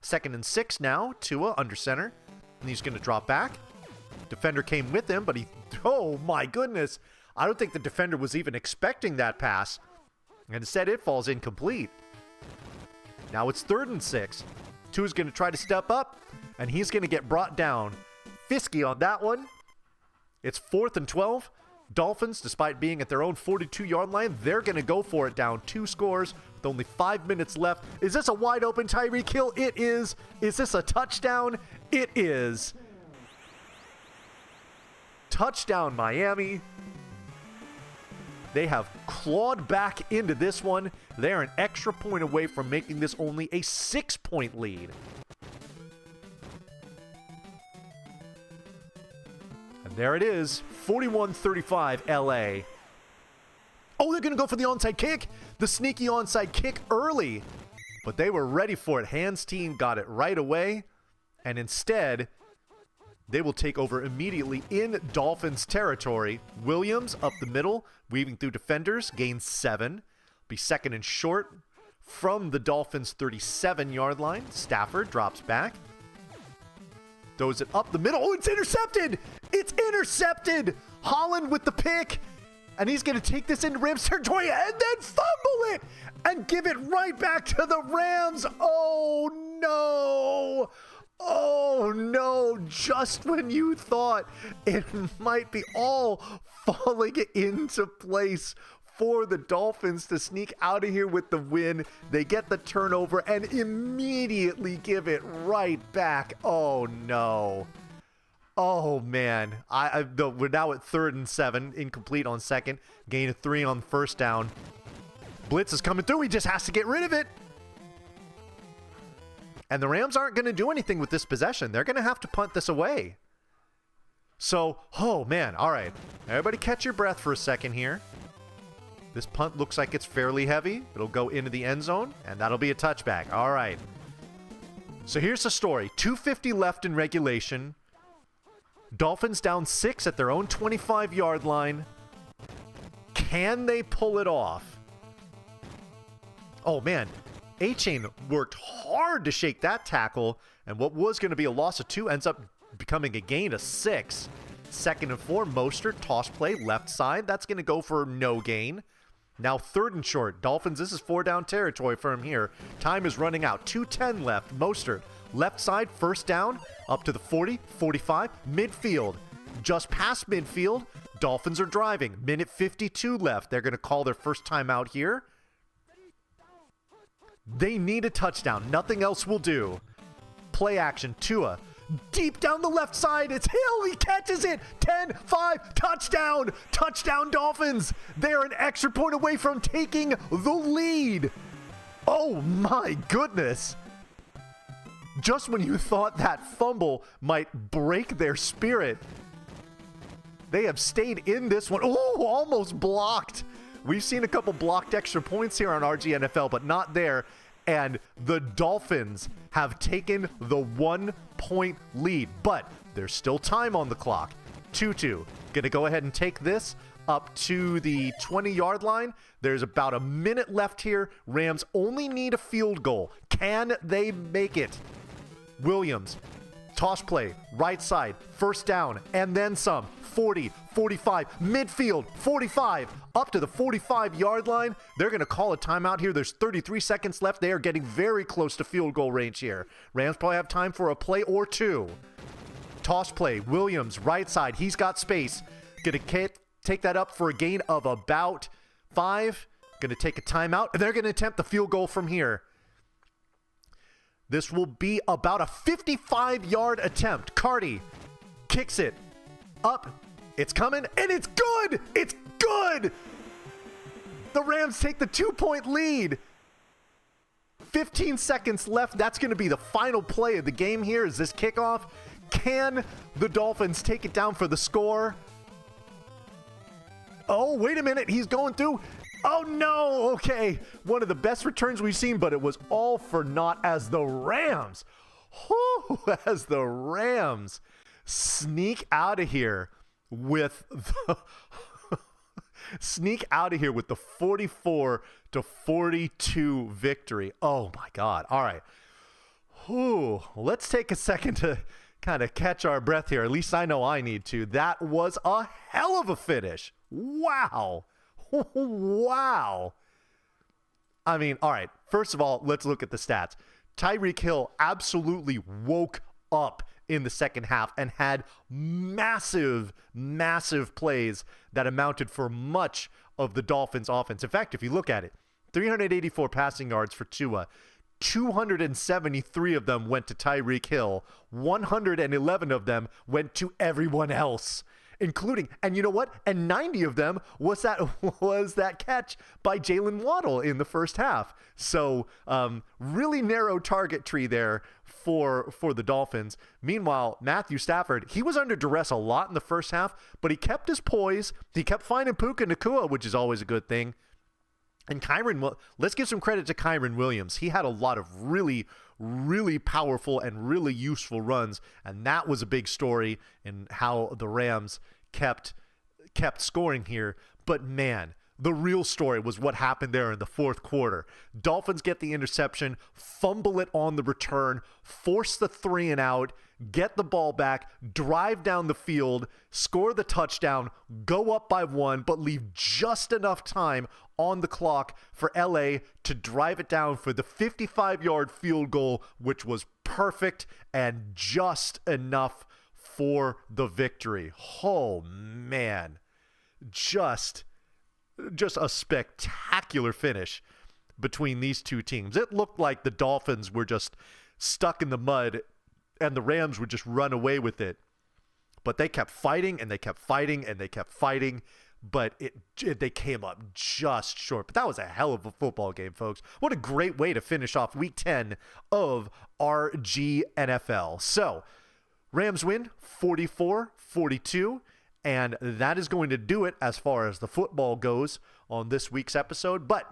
2nd and 6 now. Tua under center. And he's going to drop back. Defender came with him, but oh my goodness. I don't think the defender was even expecting that pass. And instead, it falls incomplete. Now it's 3rd and 6. Tua's going to try to step up, and he's going to get brought down. Fisky on that one. It's 4th and 12. Dolphins, despite being at their own 42-yard line, they're going to go for it down 2 scores with only 5 minutes left. Is this a wide open Tyreek Hill? It is. Is this a touchdown? It is. Touchdown, Miami. They have clawed back into this one. They're an extra point away from making this only a 6-point lead. And there it is, 41-35 LA. Oh, they're going to go for the onside kick. The sneaky onside kick early. But they were ready for it. Hans' team got it right away. And instead, they will take over immediately in Dolphins territory. Williams up the middle, weaving through defenders, gains 7. Be 2nd and short from the Dolphins' 37-yard line. Stafford drops back. Throws it up the middle. Oh, it's intercepted! It's intercepted! Holland with the pick. And he's going to take this into Rams territory and then fumble it and give it right back to the Rams. Oh, no. Oh, no. just when you thought it might be all falling into place for the Dolphins to sneak out of here with the win, they get the turnover and immediately give it right back. Oh no. Oh man. We're now at 3rd and 7, incomplete on second, gain of 3 on first down. Blitz is coming through, he just has to get rid of it. And the Rams aren't going to do anything with this possession. They're going to have to punt this away. So, oh man, all right. Everybody catch your breath for a second here. This punt looks like it's fairly heavy. It'll go into the end zone, and that'll be a touchback. All right. So here's the story. 2:50 left in regulation. Dolphins down 6 at their own 25-yard line. Can they pull it off? Oh man, A-Chain worked hard to shake that tackle, and what was going to be a loss of 2 ends up becoming a gain of 6. 2nd and 4, Mostert, toss play, left side. That's going to go for no gain. Now 3rd and short. Dolphins, this is 4-down territory for him here. Time is running out. 2:10 left. Mostert, left side, first down, up to the 40, 45, midfield. Just past midfield, Dolphins are driving. Minute 52 left. They're going to call their first timeout here. They need a touchdown. Nothing else will do. Play action. Tua. Deep down the left side. It's Hill. He catches it. 10-5. Touchdown. Touchdown Dolphins. They're an extra point away from taking the lead. Oh my goodness. Just when you thought that fumble might break their spirit, they have stayed in this one. Oh, almost blocked. We've seen a couple blocked extra points here on RGNFL, but not there. And the Dolphins have taken the 1-point lead, but there's still time on the clock. Tutu gonna go ahead and take this up to the 20-yard line. There's about a minute left here. Rams only need a field goal. Can they make it? Williams, toss play, right side, first down, and then some. 40, 45, midfield, 45, up to the 45-yard line. They're going to call a timeout here. There's 33 seconds left. They are getting very close to field goal range here. Rams probably have time for a play or two. Toss play, Williams, right side. He's got space. Going to take that up for a gain of about 5. Going to take a timeout, and they're going to attempt the field goal from here. This will be about a 55-yard attempt. Carty kicks it up. It's coming, and it's good! It's good! The Rams take the 2-point lead. 15 seconds left. That's going to be the final play of the game here. Is this kickoff? Can the Dolphins take it down for the score? Oh, wait a minute. He's going through. Oh, no. Okay. One of the best returns we've seen, but it was all for naught as the Rams sneak out of here with the 44-42 victory. Oh my God. All right. Let's take a second to kind of catch our breath here. At least I know I need to. That was a hell of a finish. Wow. Wow. I mean, all right. First of all, let's look at the stats. Tyreek Hill absolutely woke up in the second half and had massive plays that amounted for much of the Dolphins offense. In fact, if you look at it, 384 passing yards for Tua, 273 of them went to Tyreek Hill, 111 of them went to everyone else, including, and you know what? And 90 of them was that catch by Jalen Waddle in the first half. So really narrow target tree there for the Dolphins. Meanwhile, Matthew Stafford, he was under duress a lot in the first half, but he kept his poise. He kept finding Puka Nacua, which is always a good thing. And let's give some credit to Kyren Williams. He had a lot of really powerful and really useful runs, and that was a big story in how the Rams kept scoring here. But man, the real story was what happened there in the fourth quarter. Dolphins get the interception, fumble it on the return, force the 3 and out, get the ball back, drive down the field, score the touchdown, go up by 1, but leave just enough time on the clock for LA to drive it down for the 55-yard field goal, which was perfect and just enough for the victory. Oh, man. Just a spectacular finish between these two teams. It looked like the Dolphins were just stuck in the mud and the Rams would just run away with it. But they kept fighting and they kept fighting and they kept fighting. But they came up just short. But that was a hell of a football game, folks. What a great way to finish off Week 10 of RGNFL. So, Rams win 44-42, and that is going to do it as far as the football goes on this week's episode. But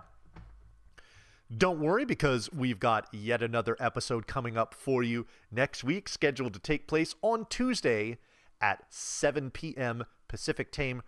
don't worry, because we've got yet another episode coming up for you next week, scheduled to take place on Tuesday at 7 p.m. Pacific time,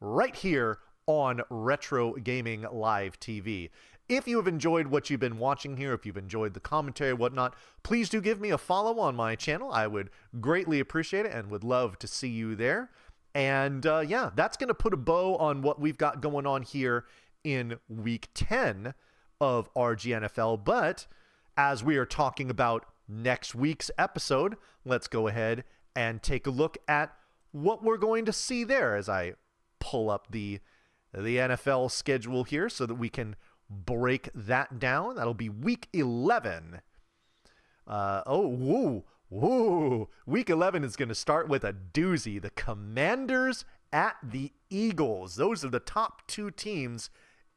right here on Retro Gaming Live TV. If you have enjoyed what you've been watching here, if you've enjoyed the commentary and whatnot, please do give me a follow on my channel. I would greatly appreciate it and would love to see you there. And yeah, that's going to put a bow on what we've got going on here in Week 10 of RGNFL. But as we are talking about next week's episode, let's go ahead and take a look at what we're going to see there as I pull up the NFL schedule here so that we can break that down. That'll be Week 11. Week 11 is going to start with a doozy. The Commanders at the Eagles. Those are the top two teams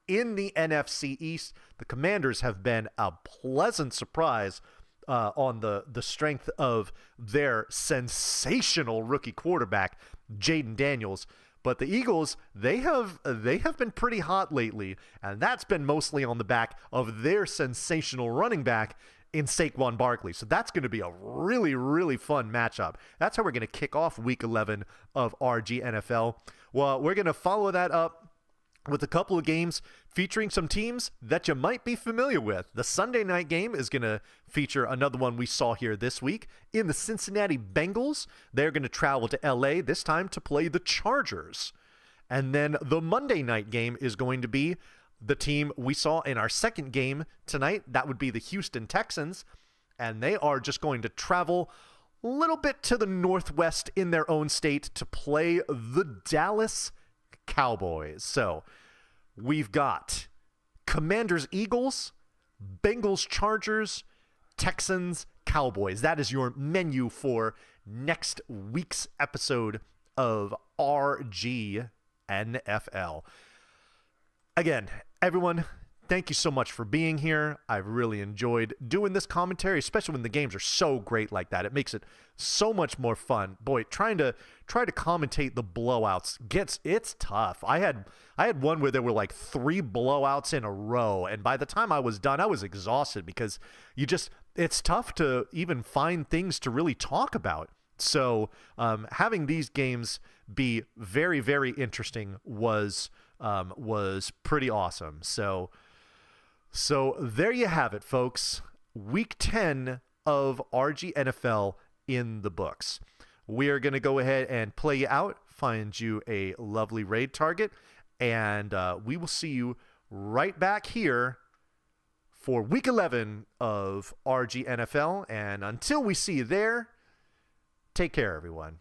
in the NFC East. The Commanders have been a pleasant surprise on the strength of their sensational rookie quarterback, Jaden Daniels. But the Eagles, they have been pretty hot lately, and that's been mostly on the back of their sensational running back in Saquon Barkley. So that's going to be a really, really fun matchup. That's how we're going to kick off Week 11 of RGNFL. Well, we're going to follow that up with a couple of games featuring some teams that you might be familiar with. The Sunday night game is going to feature another one we saw here this week in the Cincinnati Bengals. They're going to travel to LA this time to play the Chargers. And then the Monday night game is going to be the team we saw in our second game tonight. That would be the Houston Texans. And they are just going to travel a little bit to the northwest in their own state to play the Dallas Cowboys. So we've got Commanders Eagles, Bengals Chargers, Texans Cowboys. That is your menu for next week's episode of RGNFL. Again, everyone, thank you so much for being here. I've really enjoyed doing this commentary, especially when the games are so great like that. It makes it so much more fun. Boy, trying to commentate the blowouts it's tough. I had one where there were like 3 blowouts in a row, and by the time I was done, I was exhausted because it's tough to even find things to really talk about. So having these games be very, very interesting was pretty awesome. So there you have it, folks. Week 10 of RGNFL in the books. We are going to go ahead and play you out, find you a lovely raid target, and we will see you right back here for Week 11 of RGNFL. And until we see you there, take care, everyone.